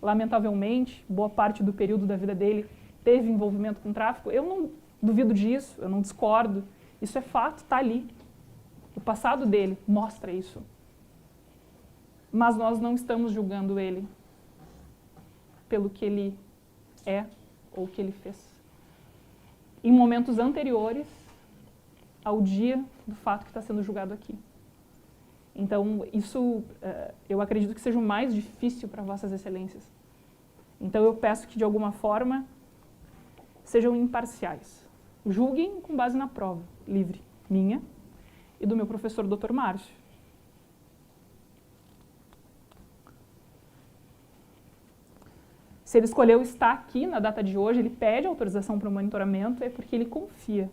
lamentavelmente, boa parte do período da vida dele teve envolvimento com tráfico. Eu não duvido disso, eu não discordo. Isso é fato, está ali. O passado dele mostra isso. Mas nós não estamos julgando ele pelo que ele é ou o que ele fez. Em momentos anteriores ao dia do fato que está sendo julgado aqui. Então, isso eu acredito que seja o mais difícil para Vossas Excelências. Então, eu peço que, de alguma forma, sejam imparciais. Julguem com base na prova livre, minha e do meu professor, Dr. Márcio. Se ele escolheu estar aqui na data de hoje, ele pede autorização para o monitoramento, é porque ele confia.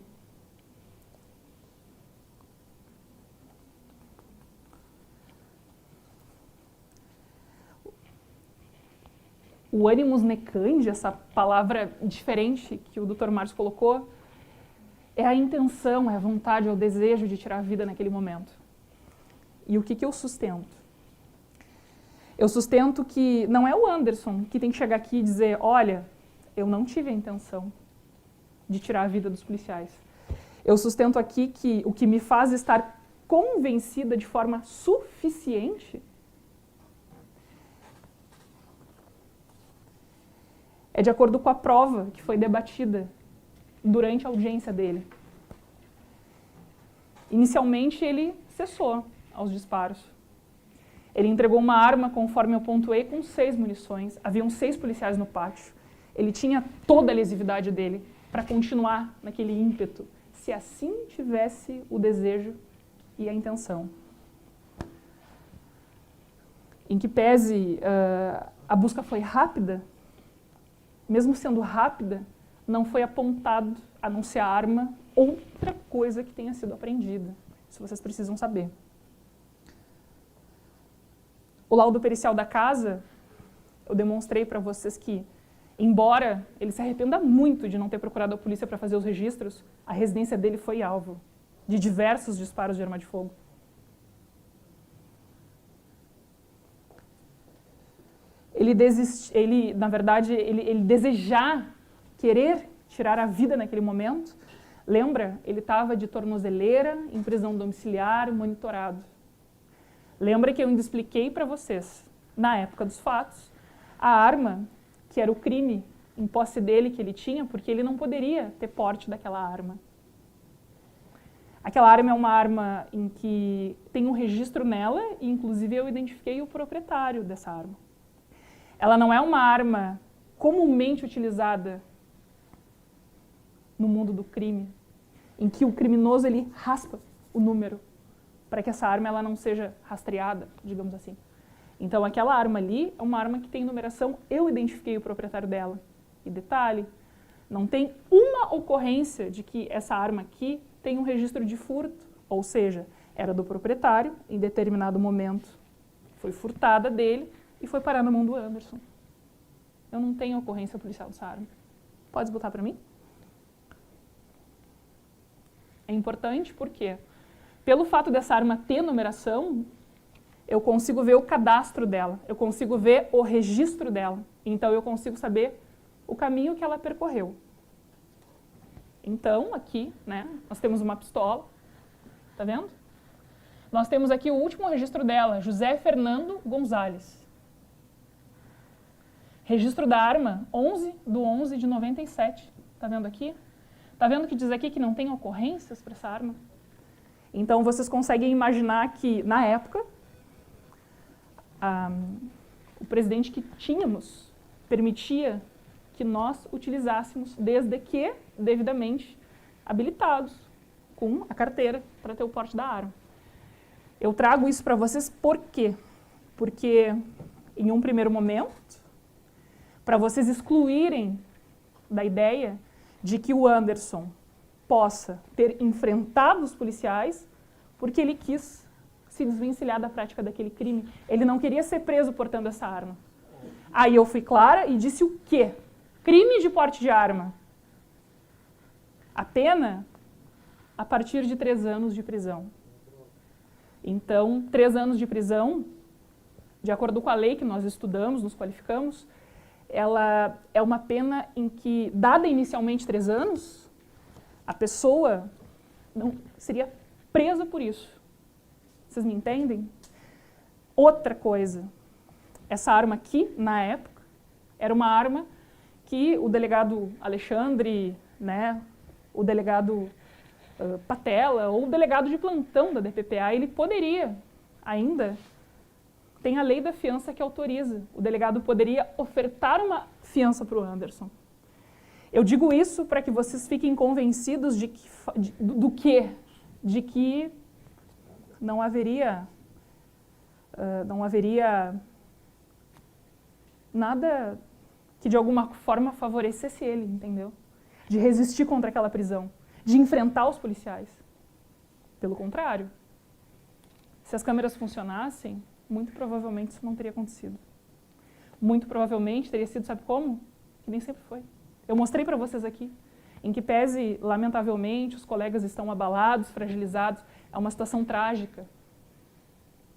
O animus necandi, essa palavra diferente que o Dr. Márcio colocou, é a intenção, é a vontade, é o desejo de tirar a vida naquele momento. E o que eu sustento? Eu sustento que não é o Anderson que tem que chegar aqui e dizer, olha, eu não tive a intenção de tirar a vida dos policiais. Eu sustento aqui que o que me faz estar convencida de forma suficiente é de acordo com a prova que foi debatida durante a audiência dele. Inicialmente, ele cessou aos disparos. Ele entregou uma arma, conforme eu pontuei, com 6 munições. Haviam 6 policiais no pátio. Ele tinha toda a lesividade dele para continuar naquele ímpeto, se assim tivesse o desejo e a intenção. Em que pese a busca foi rápida, mesmo sendo rápida, não foi apontado, a não ser a arma, outra coisa que tenha sido apreendida. Isso vocês precisam saber. O laudo pericial da casa, eu demonstrei para vocês que, embora ele se arrependa muito de não ter procurado a polícia para fazer os registros, a residência dele foi alvo. de diversos disparos de arma de fogo. Na verdade, ele desejar, querer tirar a vida naquele momento. Lembra? Ele estava de tornozeleira, em prisão domiciliar, monitorado. Lembra que eu ainda expliquei para vocês, na época dos fatos, a arma, que era o crime em posse dele que ele tinha, porque ele não poderia ter porte daquela arma. Aquela arma é uma arma em que tem um registro nela, e inclusive eu identifiquei o proprietário dessa arma. Ela não é uma arma comumente utilizada no mundo do crime, em que o criminoso ele raspa o número para que essa arma ela não seja rastreada, digamos assim. Então aquela arma ali é uma arma que tem numeração, eu identifiquei o proprietário dela. E detalhe, não tem uma ocorrência de que essa arma aqui tem um registro de furto, ou seja, era do proprietário, em determinado momento foi furtada dele e foi parar na mão do Anderson. Eu não tenho ocorrência policial dessa arma. Pode botar para mim? É importante porque, pelo fato dessa arma ter numeração, eu consigo ver o cadastro dela, eu consigo ver o registro dela. Então, eu consigo saber o caminho que ela percorreu. Então, aqui, né, nós temos uma pistola, tá vendo? Nós temos aqui o último registro dela, José Fernando Gonzalez. Registro da arma, 11/11/97. Tá vendo aqui? Tá vendo que diz aqui que não tem ocorrências para essa arma? Então, vocês conseguem imaginar que, na época, o presidente que tínhamos permitia que nós utilizássemos, desde que devidamente habilitados, com a carteira para ter o porte da arma. Eu trago isso para vocês por quê? Porque, em um primeiro momento, para vocês excluírem da ideia de que o Anderson possa ter enfrentado os policiais porque ele quis se desvencilhar da prática daquele crime. Ele não queria ser preso portando essa arma. Aí eu fui clara e disse o quê? Crime de porte de arma. A pena a partir de 3 anos de prisão. Então, 3 anos de prisão, de acordo com a lei que nós estudamos, nos qualificamos, ela é uma pena em que, dada inicialmente 3 anos, a pessoa não seria presa por isso. Vocês me entendem? Outra coisa, essa arma aqui, na época, era uma arma que o delegado Alexandre, né, o delegado Patela, ou o delegado de plantão da DPPA, ele poderia ainda... Tem a lei da fiança que autoriza. O delegado poderia ofertar uma fiança para o Anderson. Eu digo isso para que vocês fiquem convencidos de que não haveria nada que de alguma forma favorecesse ele, entendeu? De resistir contra aquela prisão, de enfrentar os policiais. Pelo contrário, se as câmeras funcionassem, muito provavelmente isso não teria acontecido. Muito provavelmente teria sido, sabe como? Que nem sempre foi. Eu mostrei para vocês aqui, em que pese, lamentavelmente, os colegas estão abalados, fragilizados, é uma situação trágica.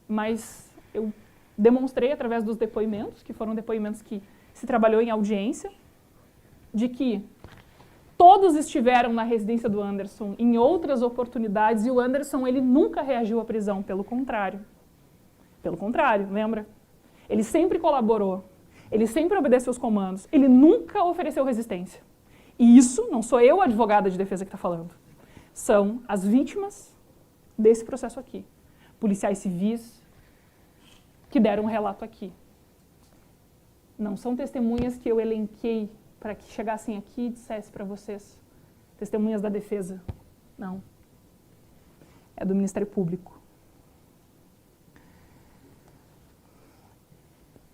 Mas eu demonstrei através dos depoimentos, que foram depoimentos que se trabalhou em audiência, de que todos estiveram na residência do Anderson em outras oportunidades e o Anderson ele nunca reagiu à prisão, pelo contrário. Pelo contrário, lembra? Ele sempre colaborou, ele sempre obedeceu os comandos, ele nunca ofereceu resistência. E isso não sou eu, a advogada de defesa, que está falando. São as vítimas desse processo aqui. Policiais civis que deram um relato aqui. Não são testemunhas que eu elenquei para que chegassem aqui e dissesse para vocês. Testemunhas da defesa. Não. É do Ministério Público.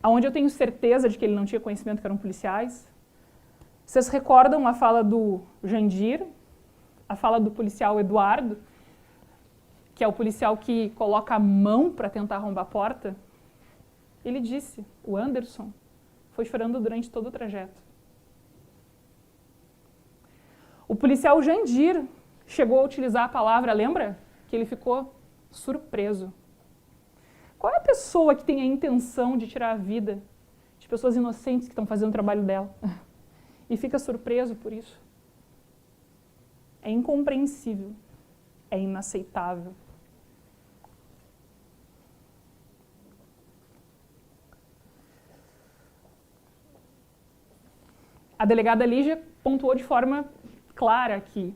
Onde eu tenho certeza de que ele não tinha conhecimento que eram policiais. Vocês recordam a fala do Jandir, a fala do policial Eduardo, que é o policial que coloca a mão para tentar arrombar a porta? Ele disse, o Anderson foi chorando durante todo o trajeto. O policial Jandir chegou a utilizar a palavra, lembra? Que ele ficou surpreso. Qual é a pessoa que tem a intenção de tirar a vida de pessoas inocentes que estão fazendo o trabalho dela e fica surpreso por isso? É incompreensível, é inaceitável. A delegada Lígia pontuou de forma clara aqui.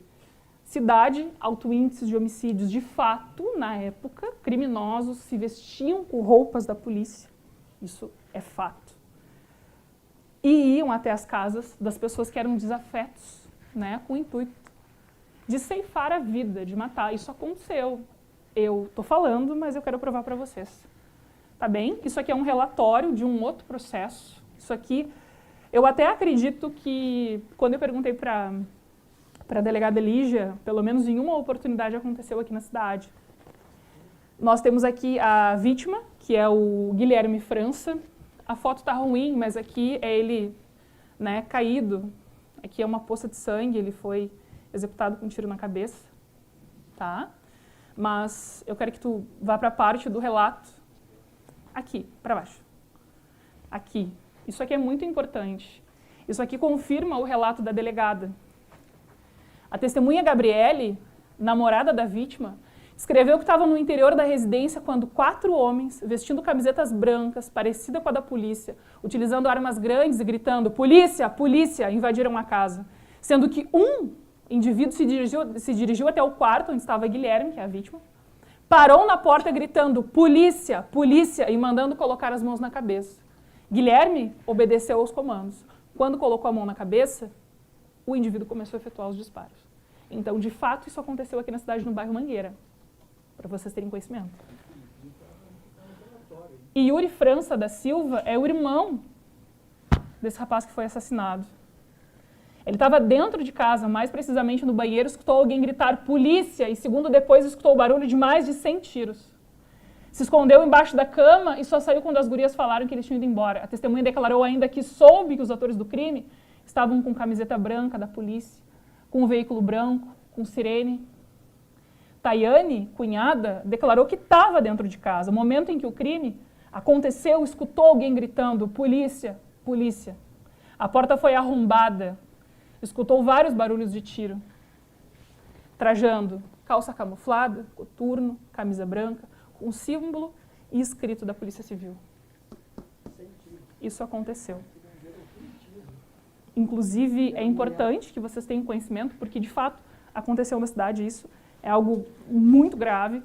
Cidade, alto índice de homicídios. De fato, na época, criminosos se vestiam com roupas da polícia. Isso é fato. E iam até as casas das pessoas que eram desafetos, né, com o intuito de ceifar a vida, de matar. Isso aconteceu. Eu estou falando, mas eu quero provar para vocês. Tá bem? Isso aqui é um relatório de um outro processo. Isso aqui, eu até acredito que, quando eu perguntei para a delegada Lígia, pelo menos em uma oportunidade aconteceu aqui na cidade. Nós temos aqui a vítima, que é o Guilherme França. A foto está ruim, mas aqui é ele, né, caído. Aqui é uma poça de sangue, ele foi executado com um tiro na cabeça. Tá? Mas eu quero que tu vá para a parte do relato. Aqui, para baixo. Aqui. Isso aqui é muito importante. Isso aqui confirma o relato da delegada. A testemunha Gabriele, namorada da vítima, escreveu que estava no interior da residência quando 4 homens, vestindo camisetas brancas, parecida com a da polícia, utilizando armas grandes e gritando "Polícia! Polícia!", invadiram a casa. Sendo que um indivíduo se dirigiu até o quarto onde estava Guilherme, que é a vítima, parou na porta gritando "Polícia! Polícia!" e mandando colocar as mãos na cabeça. Guilherme obedeceu aos comandos. Quando colocou a mão na cabeça, o indivíduo começou a efetuar os disparos. Então, de fato, isso aconteceu aqui na cidade, no bairro Mangueira, para vocês terem conhecimento. E Yuri França da Silva é o irmão desse rapaz que foi assassinado. Ele estava dentro de casa, mais precisamente no banheiro, escutou alguém gritar "Polícia!" e, segundo depois, escutou o barulho de mais de 100 tiros. Se escondeu embaixo da cama e só saiu quando as gurias falaram que eles tinham ido embora. A testemunha declarou ainda que soube que os autores do crime estavam com camiseta branca da polícia, com um veículo branco, com sirene. Tayane, cunhada, declarou que estava dentro de casa. No momento em que o crime aconteceu, escutou alguém gritando "Polícia! Polícia!". A porta foi arrombada. Escutou vários barulhos de tiro. Trajando calça camuflada, coturno, camisa branca, com símbolo e escrito da Polícia Civil. Isso aconteceu. Inclusive, é importante que vocês tenham conhecimento, porque, de fato, aconteceu na cidade isso. É algo muito grave.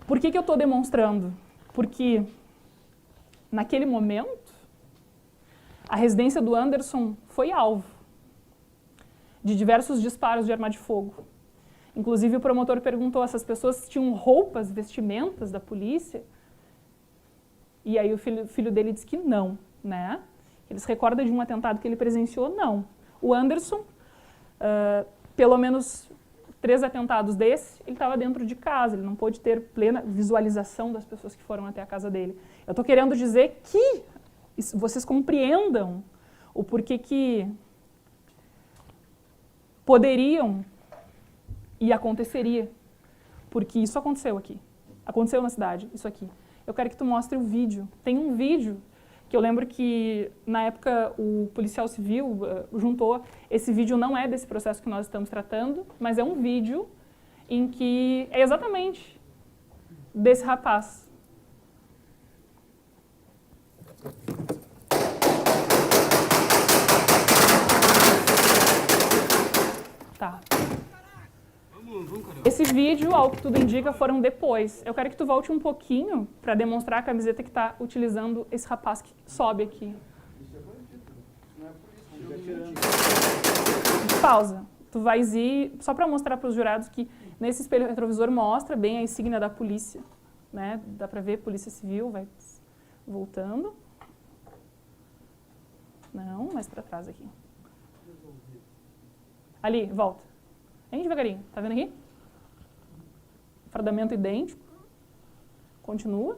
Por que eu estou demonstrando? Porque, naquele momento, a residência do Anderson foi alvo de diversos disparos de arma de fogo. Inclusive, o promotor perguntou a essas pessoas se tinham roupas, vestimentas da polícia. E aí o filho dele disse que não, né? Ele se recorda de um atentado que ele presenciou? Não. O Anderson, pelo menos 3 atentados desse, ele estava dentro de casa, ele não pôde ter plena visualização das pessoas que foram até a casa dele. Eu estou querendo dizer que vocês compreendam o porquê que poderiam e aconteceria, porque isso aconteceu aqui. Aconteceu na cidade, isso aqui. Eu quero que tu mostre o vídeo. Tem um vídeo que eu lembro que, na época, o policial civil juntou. Esse vídeo não é desse processo que nós estamos tratando, mas é um vídeo em que é exatamente desse rapaz. Tá. Esse vídeo, ao que tudo indica, foram depois. Eu quero que tu volte um pouquinho para demonstrar a camiseta que está utilizando esse rapaz que sobe aqui. Pausa. Tu vais ir, só para mostrar para os jurados que nesse espelho retrovisor mostra bem a insígnia da polícia, né? Dá para ver Polícia Civil, vai voltando. Não, mais para trás aqui. Ali, volta. Vem devagarinho, tá vendo aqui? Fardamento idêntico. Continua.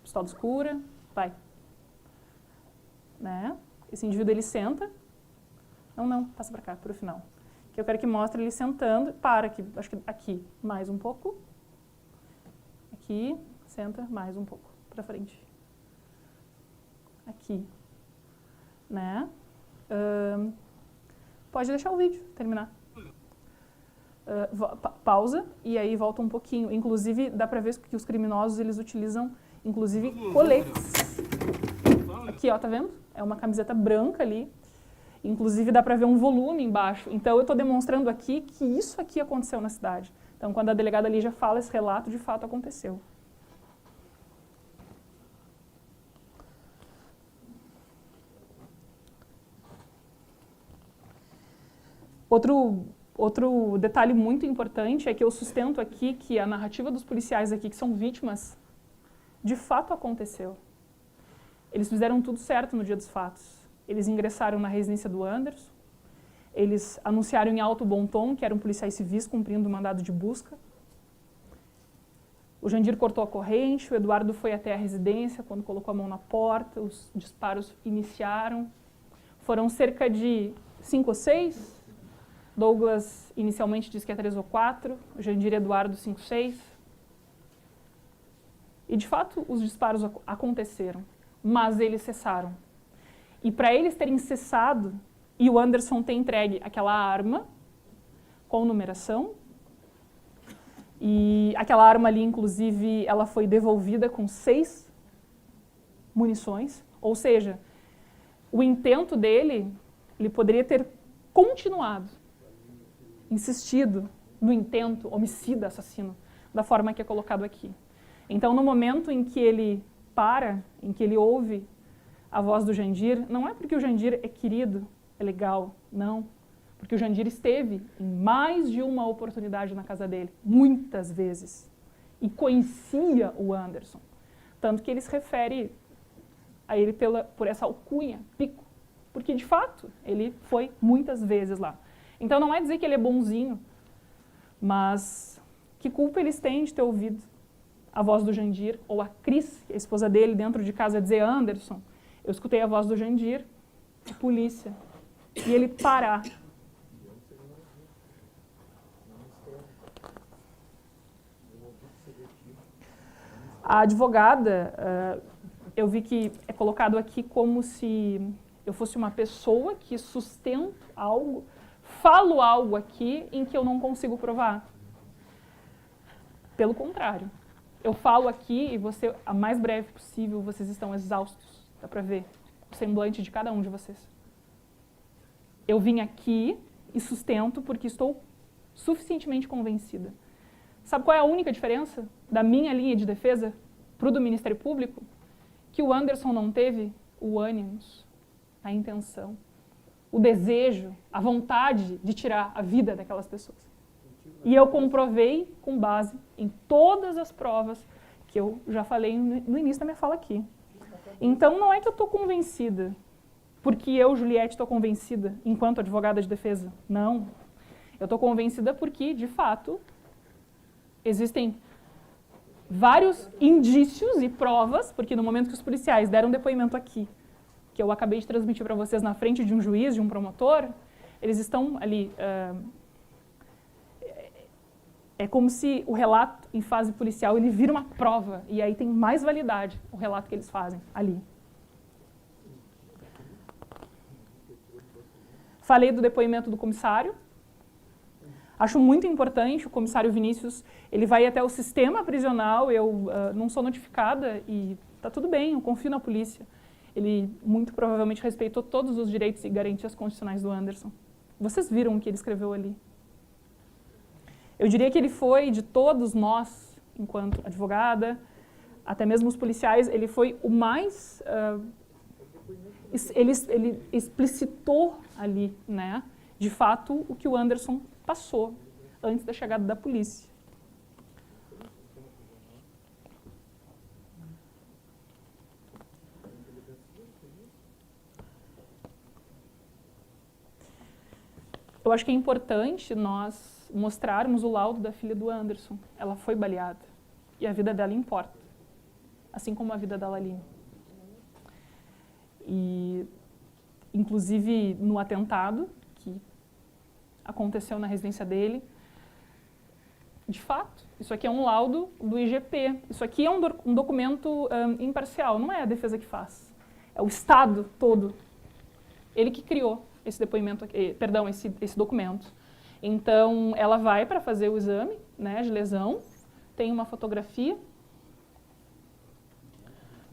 Pistola escura. Vai. Né? Esse indivíduo, ele senta. Não, passa para cá, para o final. que eu quero que mostre ele sentando, para aqui, acho que aqui, mais um pouco, aqui, senta, mais um pouco, para frente, aqui, né? Pode deixar o vídeo terminar. Pausa e aí volta um pouquinho. Inclusive, dá para ver que os criminosos, eles utilizam, inclusive, coletes. Aqui, ó, tá vendo? É uma camiseta branca ali. Inclusive, dá para ver um volume embaixo. Então, eu estou demonstrando aqui que isso aqui aconteceu na cidade. Então, quando a delegada Lígia fala esse relato, de fato aconteceu. Outro detalhe muito importante é que eu sustento aqui que a narrativa dos policiais aqui, que são vítimas, de fato aconteceu. Eles fizeram tudo certo no dia dos fatos. Eles ingressaram na residência do Anderson, eles anunciaram em alto bom tom que eram policiais civis cumprindo o mandado de busca. O Jandir cortou a corrente, o Eduardo foi até a residência quando colocou a mão na porta, os disparos iniciaram. Foram cerca de 5 ou 6. Douglas inicialmente disse que é 3 ou 4, o Jandir e Eduardo 5, 6. E de fato os disparos aconteceram, mas eles cessaram. E para eles terem cessado e o Anderson ter entregue aquela arma com numeração, e aquela arma ali, inclusive, ela foi devolvida com 6 munições, ou seja, o intento dele, ele poderia ter continuado, insistido no intento homicida, assassino, da forma que é colocado aqui. Então, no momento em que ele para, em que ele ouve a voz do Jandir, não é porque o Jandir é querido, é legal, não. Porque o Jandir esteve em mais de uma oportunidade na casa dele, muitas vezes, e conhecia o Anderson. Tanto que ele se refere a ele por essa alcunha, Pico, porque, de fato, ele foi muitas vezes lá. Então, não é dizer que ele é bonzinho, mas que culpa eles têm de ter ouvido a voz do Jandir, ou a Cris, a esposa dele, dentro de casa, dizer: Anderson, eu escutei a voz do Jandir, a polícia, e ele parar. A advogada, eu vi que é colocado aqui como se eu fosse uma pessoa que sustento algo, falo algo aqui em que eu não consigo provar. Pelo contrário. Eu falo aqui e você, a mais breve possível, vocês estão exaustos. Dá para ver o semblante de cada um de vocês. Eu vim aqui e sustento porque estou suficientemente convencida. Sabe qual é a única diferença da minha linha de defesa para o do Ministério Público? Que o Anderson não teve o ânimo, a intenção, o desejo, a vontade de tirar a vida daquelas pessoas. E eu comprovei com base em todas as provas que eu já falei no início da minha fala aqui. Então, não é que eu estou convencida, porque eu, Juliette, estou convencida enquanto advogada de defesa. Não. Eu estou convencida porque, de fato, existem vários indícios e provas, porque no momento que os policiais deram depoimento aqui, que eu acabei de transmitir para vocês na frente de um juiz, de um promotor, eles estão ali... É como se o relato em fase policial ele vira uma prova, e aí tem mais validade o relato que eles fazem ali. Falei do depoimento do comissário. Acho muito importante, o comissário Vinícius, ele vai até o sistema prisional, eu não sou notificada e está tudo bem, eu confio na polícia. Ele muito provavelmente respeitou todos os direitos e garantias constitucionais do Anderson. Vocês viram o que ele escreveu ali. Eu diria que ele foi, de todos nós, enquanto advogada, até mesmo os policiais, ele foi o mais... Ele explicitou ali, né, de fato, o que o Anderson passou antes da chegada da polícia. Eu acho que é importante nós mostrarmos o laudo da filha do Anderson. Ela foi baleada. E a vida dela importa. Assim como a vida da Laline. E, inclusive, no atentado, que aconteceu na residência dele. De fato, isso aqui é um laudo do IGP. Isso aqui é um documento imparcial, não é a defesa que faz. É o Estado todo. Ele que criou esse depoimento, perdão, esse documento. Então, ela vai para fazer o exame, né, de lesão, tem uma fotografia.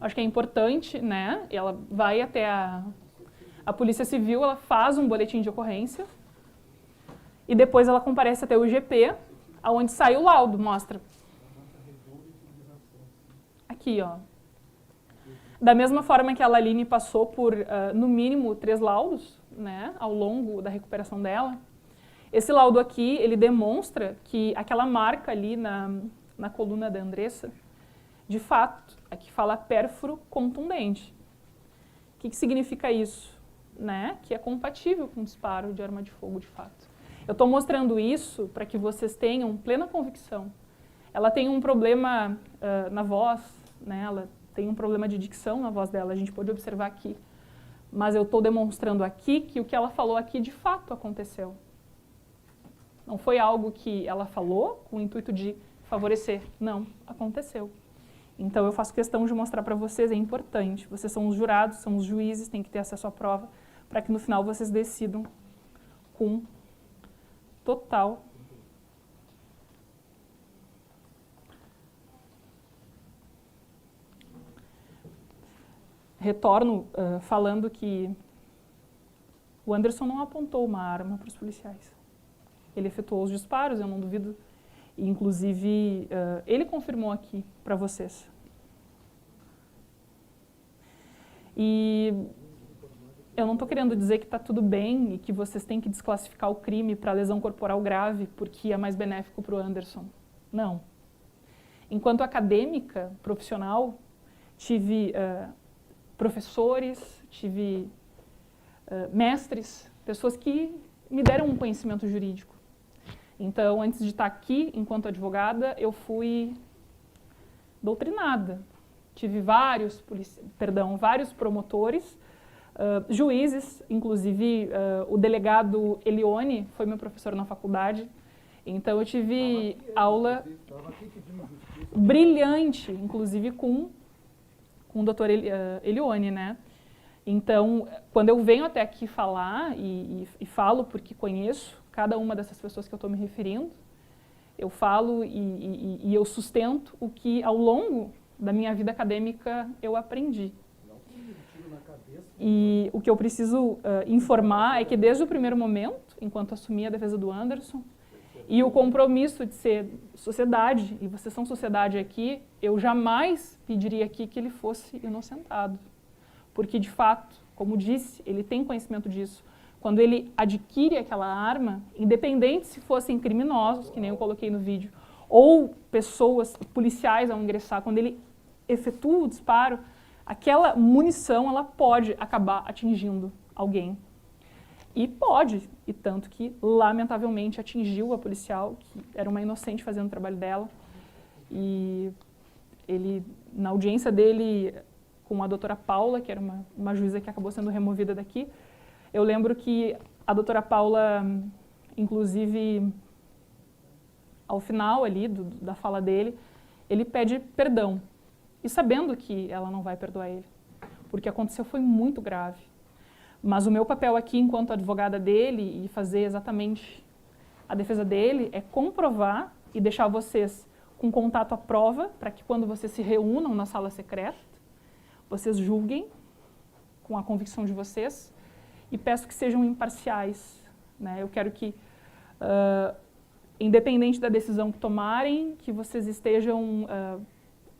Acho que é importante, né? Ela vai até a Polícia Civil, ela faz um boletim de ocorrência e depois ela comparece até o IGP, aonde sai o laudo, mostra. Aqui, ó. Da mesma forma que a Laline passou por, no mínimo, 3 laudos, né, ao longo da recuperação dela, esse laudo aqui, ele demonstra que aquela marca ali na coluna da Andressa, de fato, aqui fala pérfuro contundente. O que significa isso? Né? Que é compatível com disparo de arma de fogo, de fato. Eu estou mostrando isso para que vocês tenham plena convicção. Ela tem um problema na voz, né? Ela tem um problema de dicção na voz dela, a gente pode observar aqui. Mas eu estou demonstrando aqui que o que ela falou aqui de fato aconteceu. Não foi algo que ela falou com o intuito de favorecer. Não, aconteceu. Então eu faço questão de mostrar para vocês, é importante. Vocês são os jurados, são os juízes, têm que ter acesso à prova, para que no final vocês decidam com total retorno falando que o Anderson não apontou uma arma para os policiais. Ele efetuou os disparos, eu não duvido. E, inclusive, ele confirmou aqui para vocês. E eu não estou querendo dizer que está tudo bem e que vocês têm que desclassificar o crime para lesão corporal grave porque é mais benéfico para o Anderson. Não. Enquanto acadêmica, profissional, tive professores, tive mestres, pessoas que me deram um conhecimento jurídico. Então, antes de estar aqui, enquanto advogada, eu fui doutrinada. Tive vários promotores, juízes, inclusive o delegado Elione foi meu professor na faculdade. Então, eu tive aula brilhante, inclusive com o doutor Elione, né? Então, quando eu venho até aqui falar, e falo porque conheço cada uma dessas pessoas que eu estou me referindo, eu falo e eu sustento o que, ao longo da minha vida acadêmica, eu aprendi. E o que eu preciso informar é que, desde o primeiro momento, enquanto assumi a defesa do Anderson, e o compromisso de ser sociedade, e vocês são sociedade aqui, eu jamais pediria aqui que ele fosse inocentado. Porque, de fato, como disse, ele tem conhecimento disso. Quando ele adquire aquela arma, independente se fossem criminosos, que nem eu coloquei no vídeo, ou pessoas policiais ao ingressar, quando ele efetua o disparo, aquela munição ela pode acabar atingindo alguém. E pode, e tanto que, lamentavelmente, atingiu a policial, que era uma inocente fazendo o trabalho dela. E ele, na audiência dele com a doutora Paula, que era uma juíza que acabou sendo removida daqui, eu lembro que a doutora Paula, inclusive, ao final ali da fala dele, ele pede perdão. E sabendo que ela não vai perdoar ele, porque o que aconteceu foi muito grave. Mas o meu papel aqui, enquanto advogada dele, e fazer exatamente a defesa dele, é comprovar e deixar vocês com contato à prova, para que quando vocês se reúnam na sala secreta, vocês julguem com a convicção de vocês, e peço que sejam imparciais, né? Eu quero que, independente da decisão que tomarem, que vocês estejam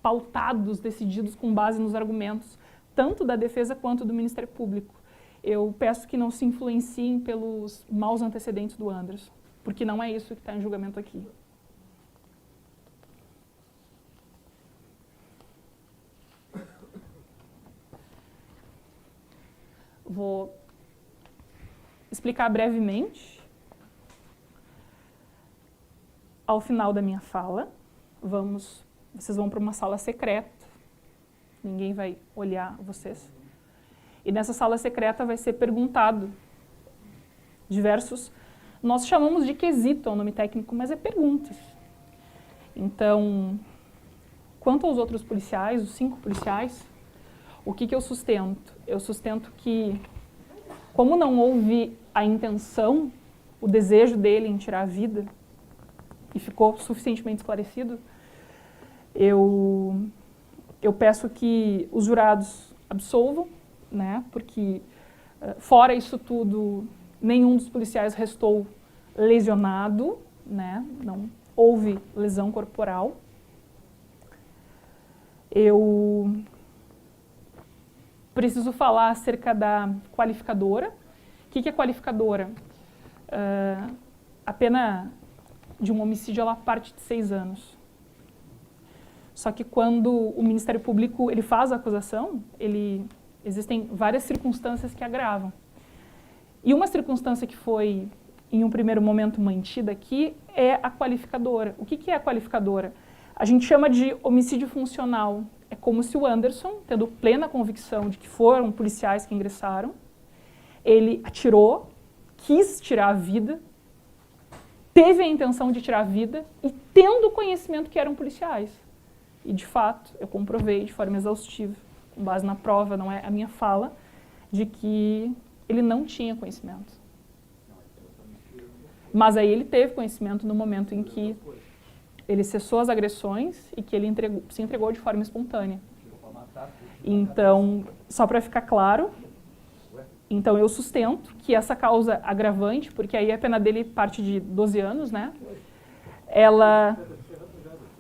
pautados, decididos com base nos argumentos, tanto da defesa quanto do Ministério Público. Eu peço que não se influenciem pelos maus antecedentes do Anderson, porque não é isso que está em julgamento aqui. Vou explicar brevemente. Ao final da minha fala, vocês vão para uma sala secreta, ninguém vai olhar vocês. E nessa sala secreta vai ser perguntado diversos Nós chamamos de quesito, é um nome técnico, mas é perguntas. Então, quanto aos outros policiais, os 5 policiais, o que eu sustento? Eu sustento que, como não houve a intenção, o desejo dele em tirar a vida, e ficou suficientemente esclarecido, eu peço que os jurados absolvam, né, porque, fora isso tudo, nenhum dos policiais restou lesionado, né, não houve lesão corporal. Eu preciso falar acerca da qualificadora. O que é qualificadora? A pena de um homicídio ela parte de 6 anos. Só que quando o Ministério Público ele faz a acusação, existem várias circunstâncias que agravam. E uma circunstância que foi, em um primeiro momento, mantida aqui é a qualificadora. O que é a qualificadora? A gente chama de homicídio funcional. É como se o Anderson, tendo plena convicção de que foram policiais que ingressaram, ele atirou, quis tirar a vida, teve a intenção de tirar a vida e tendo conhecimento que eram policiais. E, de fato, eu comprovei de forma exaustiva, com base na prova, não é a minha fala, de que ele não tinha conhecimento. Mas aí ele teve conhecimento no momento em que ele cessou as agressões e que ele se entregou de forma espontânea. Então, só para ficar claro, então eu sustento que essa causa agravante, porque aí a pena dele parte de 12 anos, né? Ela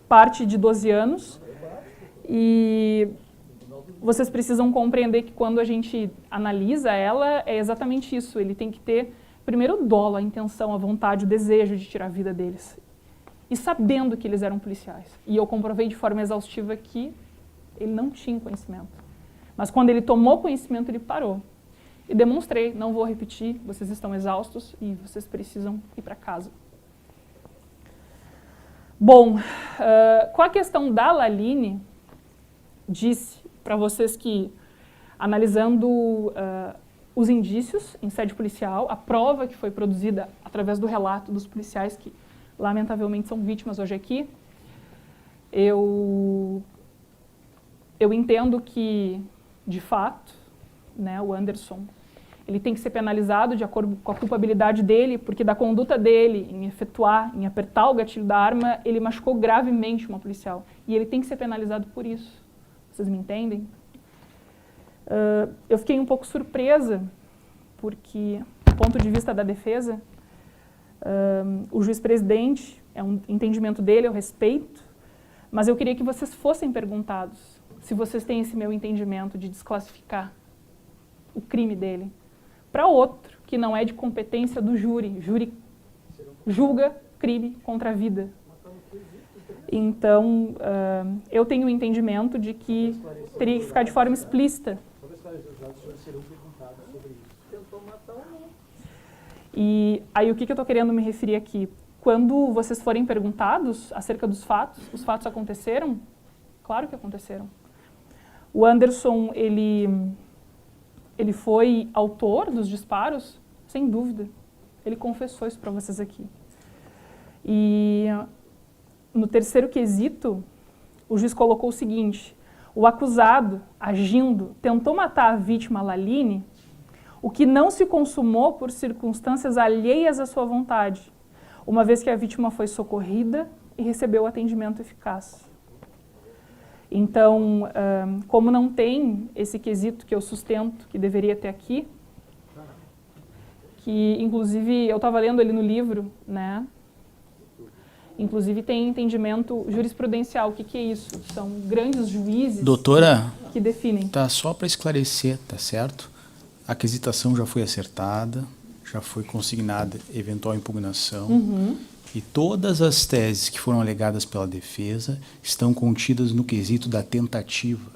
parte de 12 anos e vocês precisam compreender que quando a gente analisa ela, é exatamente isso. Ele tem que ter, primeiro, o dolo, a intenção, a vontade, o desejo de tirar a vida deles. E sabendo que eles eram policiais. E eu comprovei de forma exaustiva que ele não tinha conhecimento. Mas quando ele tomou conhecimento, ele parou. E demonstrei, não vou repetir, vocês estão exaustos e vocês precisam ir para casa. Bom, com a questão da Laline, disse para vocês que, analisando os indícios em sede policial, a prova que foi produzida através do relato dos policiais que, lamentavelmente, são vítimas hoje aqui, eu entendo que, de fato, né, o Anderson ele tem que ser penalizado de acordo com a culpabilidade dele, porque da conduta dele em efetuar, em apertar o gatilho da arma, ele machucou gravemente uma policial. E ele tem que ser penalizado por isso. Vocês me entendem? Eu fiquei um pouco surpresa, porque, do ponto de vista da defesa, o juiz-presidente, é um entendimento dele, eu respeito, mas eu queria que vocês fossem perguntados se vocês têm esse meu entendimento de desclassificar o crime dele para outro, que não é de competência do júri. O júri julga crime contra a vida. Então, eu tenho o entendimento de que teria que ficar de forma explícita. E aí, o que eu estou querendo me referir aqui? Quando vocês forem perguntados acerca dos fatos, os fatos aconteceram? Claro que aconteceram. O Anderson, ele foi autor dos disparos? Sem dúvida. Ele confessou isso para vocês aqui. E no terceiro quesito, o juiz colocou o seguinte: o acusado, agindo, tentou matar a vítima Laline, o que não se consumou por circunstâncias alheias à sua vontade, uma vez que a vítima foi socorrida e recebeu atendimento eficaz. Então, como não tem esse quesito que eu sustento, que deveria ter aqui, que inclusive eu estava lendo ali no livro, né? Inclusive tem entendimento jurisprudencial. O que é isso? São grandes juízes, doutora, que definem. Tá, só para esclarecer, tá certo? A aquisitação já foi acertada, já foi consignada eventual impugnação. E todas as teses que foram alegadas pela defesa estão contidas no quesito da tentativa,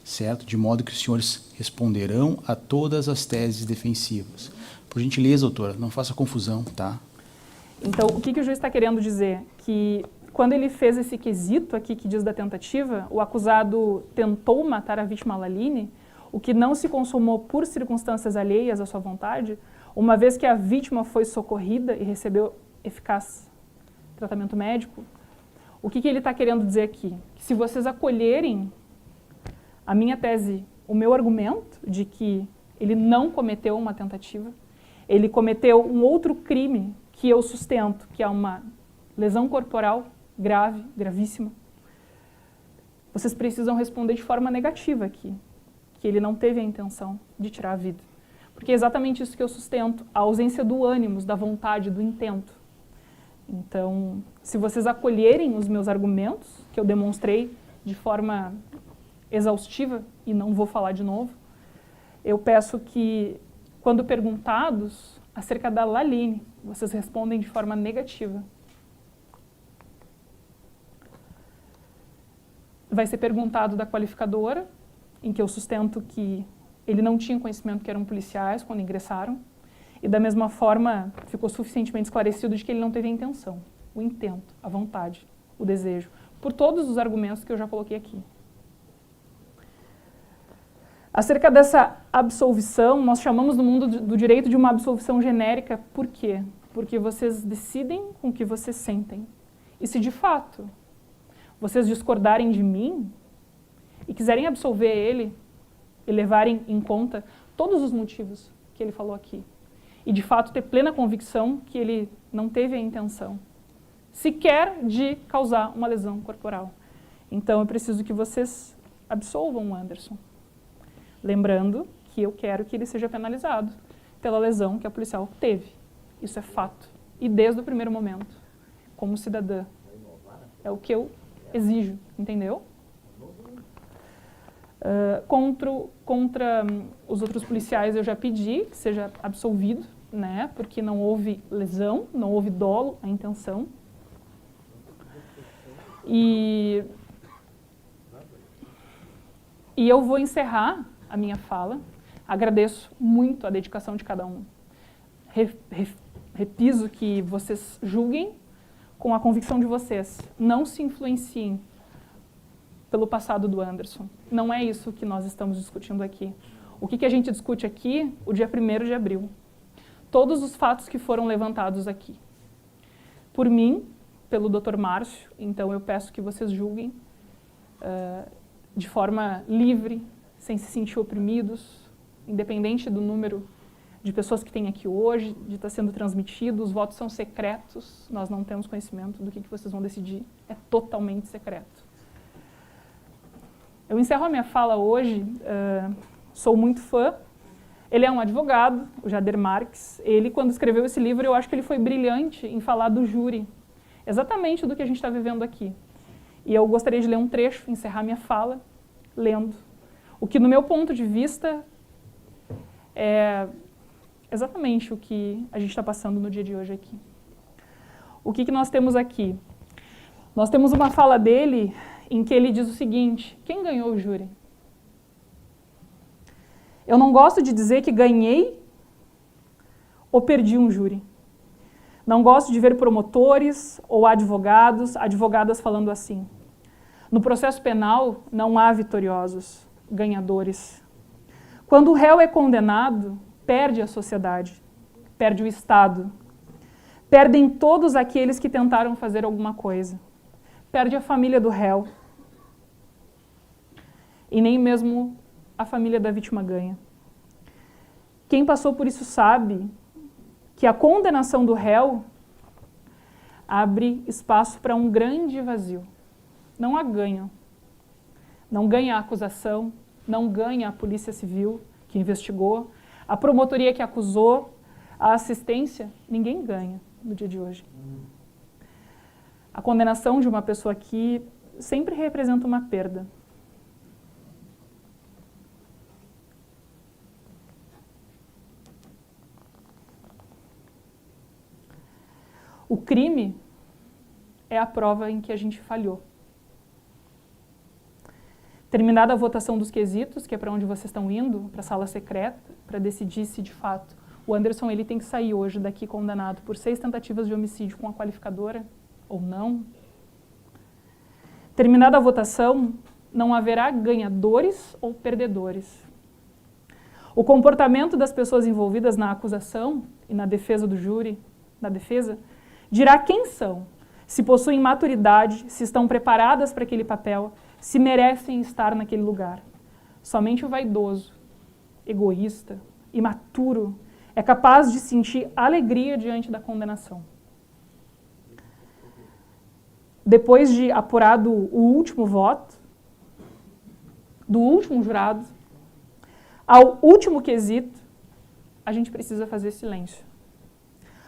certo? De modo que os senhores responderão a todas as teses defensivas. Por gentileza, doutora, não faça confusão, tá? Então, o que o juiz está querendo dizer? Que quando ele fez esse quesito aqui que diz da tentativa, o acusado tentou matar a vítima Laline, o que não se consumou por circunstâncias alheias à sua vontade, uma vez que a vítima foi socorrida e recebeu eficaz tratamento médico, o que ele está querendo dizer aqui? Que se vocês acolherem a minha tese, o meu argumento de que ele não cometeu uma tentativa, ele cometeu um outro crime que eu sustento, que é uma lesão corporal grave, gravíssima, vocês precisam responder de forma negativa aqui, que ele não teve a intenção de tirar a vida. Porque é exatamente isso que eu sustento, a ausência do ânimos, da vontade, do intento. Então, se vocês acolherem os meus argumentos, que eu demonstrei de forma exaustiva, e não vou falar de novo, eu peço que, quando perguntados acerca da Laline, vocês respondem de forma negativa. Vai ser perguntado da qualificadora, em que eu sustento que ele não tinha conhecimento que eram policiais quando ingressaram, e da mesma forma ficou suficientemente esclarecido de que ele não teve a intenção, o intento, a vontade, o desejo, por todos os argumentos que eu já coloquei aqui. Acerca dessa absolvição, nós chamamos no mundo do direito de uma absolvição genérica. Por quê? Porque vocês decidem com o que vocês sentem. E se de fato vocês discordarem de mim e quiserem absolver ele e levarem em conta todos os motivos que ele falou aqui, e de fato ter plena convicção que ele não teve a intenção sequer de causar uma lesão corporal, então eu preciso que vocês absolvam o Anderson. Lembrando que eu quero que ele seja penalizado pela lesão que a policial teve. Isso é fato. E desde o primeiro momento, como cidadã, é o que eu exijo, entendeu? Contra os outros policiais eu já pedi que seja absolvido, né, porque não houve lesão, não houve dolo, a intenção. E eu vou encerrar a minha fala. Agradeço muito a dedicação de cada um. Repiso que vocês julguem com a convicção de vocês. Não se influenciem pelo passado do Anderson. Não é isso que nós estamos discutindo aqui. O que a gente discute aqui, o dia 1º de abril. Todos os fatos que foram levantados aqui. Por mim, pelo Dr. Márcio, então eu peço que vocês julguem de forma livre, sem se sentir oprimidos, independente do número de pessoas que tem aqui hoje, de estar sendo transmitido. Os votos são secretos, nós não temos conhecimento do que vocês vão decidir, é totalmente secreto. Eu encerro a minha fala hoje, sou muito fã. Ele é um advogado, o Jader Marques. Ele, quando escreveu esse livro, eu acho que ele foi brilhante em falar do júri, exatamente do que a gente está vivendo aqui. E eu gostaria de ler um trecho, encerrar minha fala, lendo. O que, no meu ponto de vista, é exatamente o que a gente está passando no dia de hoje aqui. O que nós temos aqui? Nós temos uma fala dele em que ele diz o seguinte: quem ganhou o júri? Eu não gosto de dizer que ganhei ou perdi um júri. Não gosto de ver promotores ou advogadas falando assim. No processo penal, não há vitoriosos, ganhadores. Quando o réu é condenado, perde a sociedade, perde o Estado, perdem todos aqueles que tentaram fazer alguma coisa, perde a família do réu, e nem mesmo a família da vítima ganha. Quem passou por isso sabe que a condenação do réu abre espaço para um grande vazio. Não há ganho. Não ganha a acusação, não ganha a Polícia Civil que investigou, a promotoria que acusou, a assistência, ninguém ganha no dia de hoje. A condenação de uma pessoa aqui sempre representa uma perda. O crime é a prova em que a gente falhou. Terminada a votação dos quesitos, que é para onde vocês estão indo, para a sala secreta, para decidir se de fato o Anderson ele tem que sair hoje daqui condenado por 6 tentativas de homicídio com a qualificadora ou não. Terminada a votação, não haverá ganhadores ou perdedores. O comportamento das pessoas envolvidas na acusação e na defesa do júri, na defesa, dirá quem são, se possuem maturidade, se estão preparadas para aquele papel, se merecem estar naquele lugar. Somente o vaidoso, egoísta, imaturo, é capaz de sentir alegria diante da condenação. Depois de apurado o último voto, do último jurado, ao último quesito, a gente precisa fazer silêncio.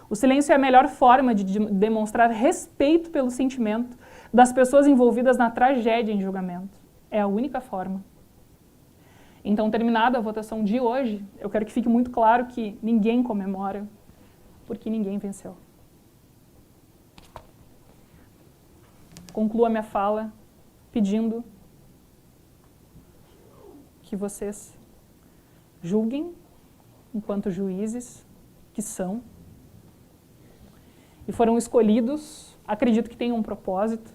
O silêncio é a melhor forma de demonstrar respeito pelo sentimento das pessoas envolvidas na tragédia em julgamento. É a única forma. Então, terminada a votação de hoje, eu quero que fique muito claro que ninguém comemora, porque ninguém venceu. Concluo a minha fala pedindo que vocês julguem enquanto juízes que são e foram escolhidos, acredito que tenham um propósito.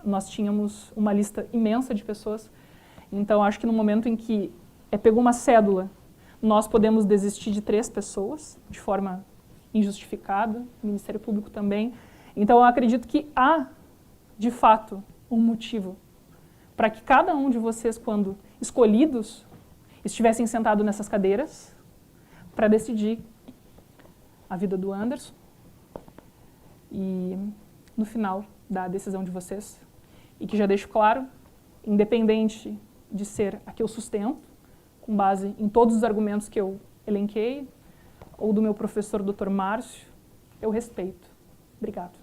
Nós tínhamos uma lista imensa de pessoas, então acho que no momento em que pegou uma cédula, nós podemos desistir de 3 pessoas de forma injustificada, o Ministério Público também. Então eu acredito que há, de fato, um motivo para que cada um de vocês, quando escolhidos, estivessem sentados nessas cadeiras para decidir a vida do Anderson e, no final da decisão de vocês, e que já deixo claro, independente de ser a que eu sustento, com base em todos os argumentos que eu elenquei, ou do meu professor Dr. Márcio, eu respeito. Obrigado.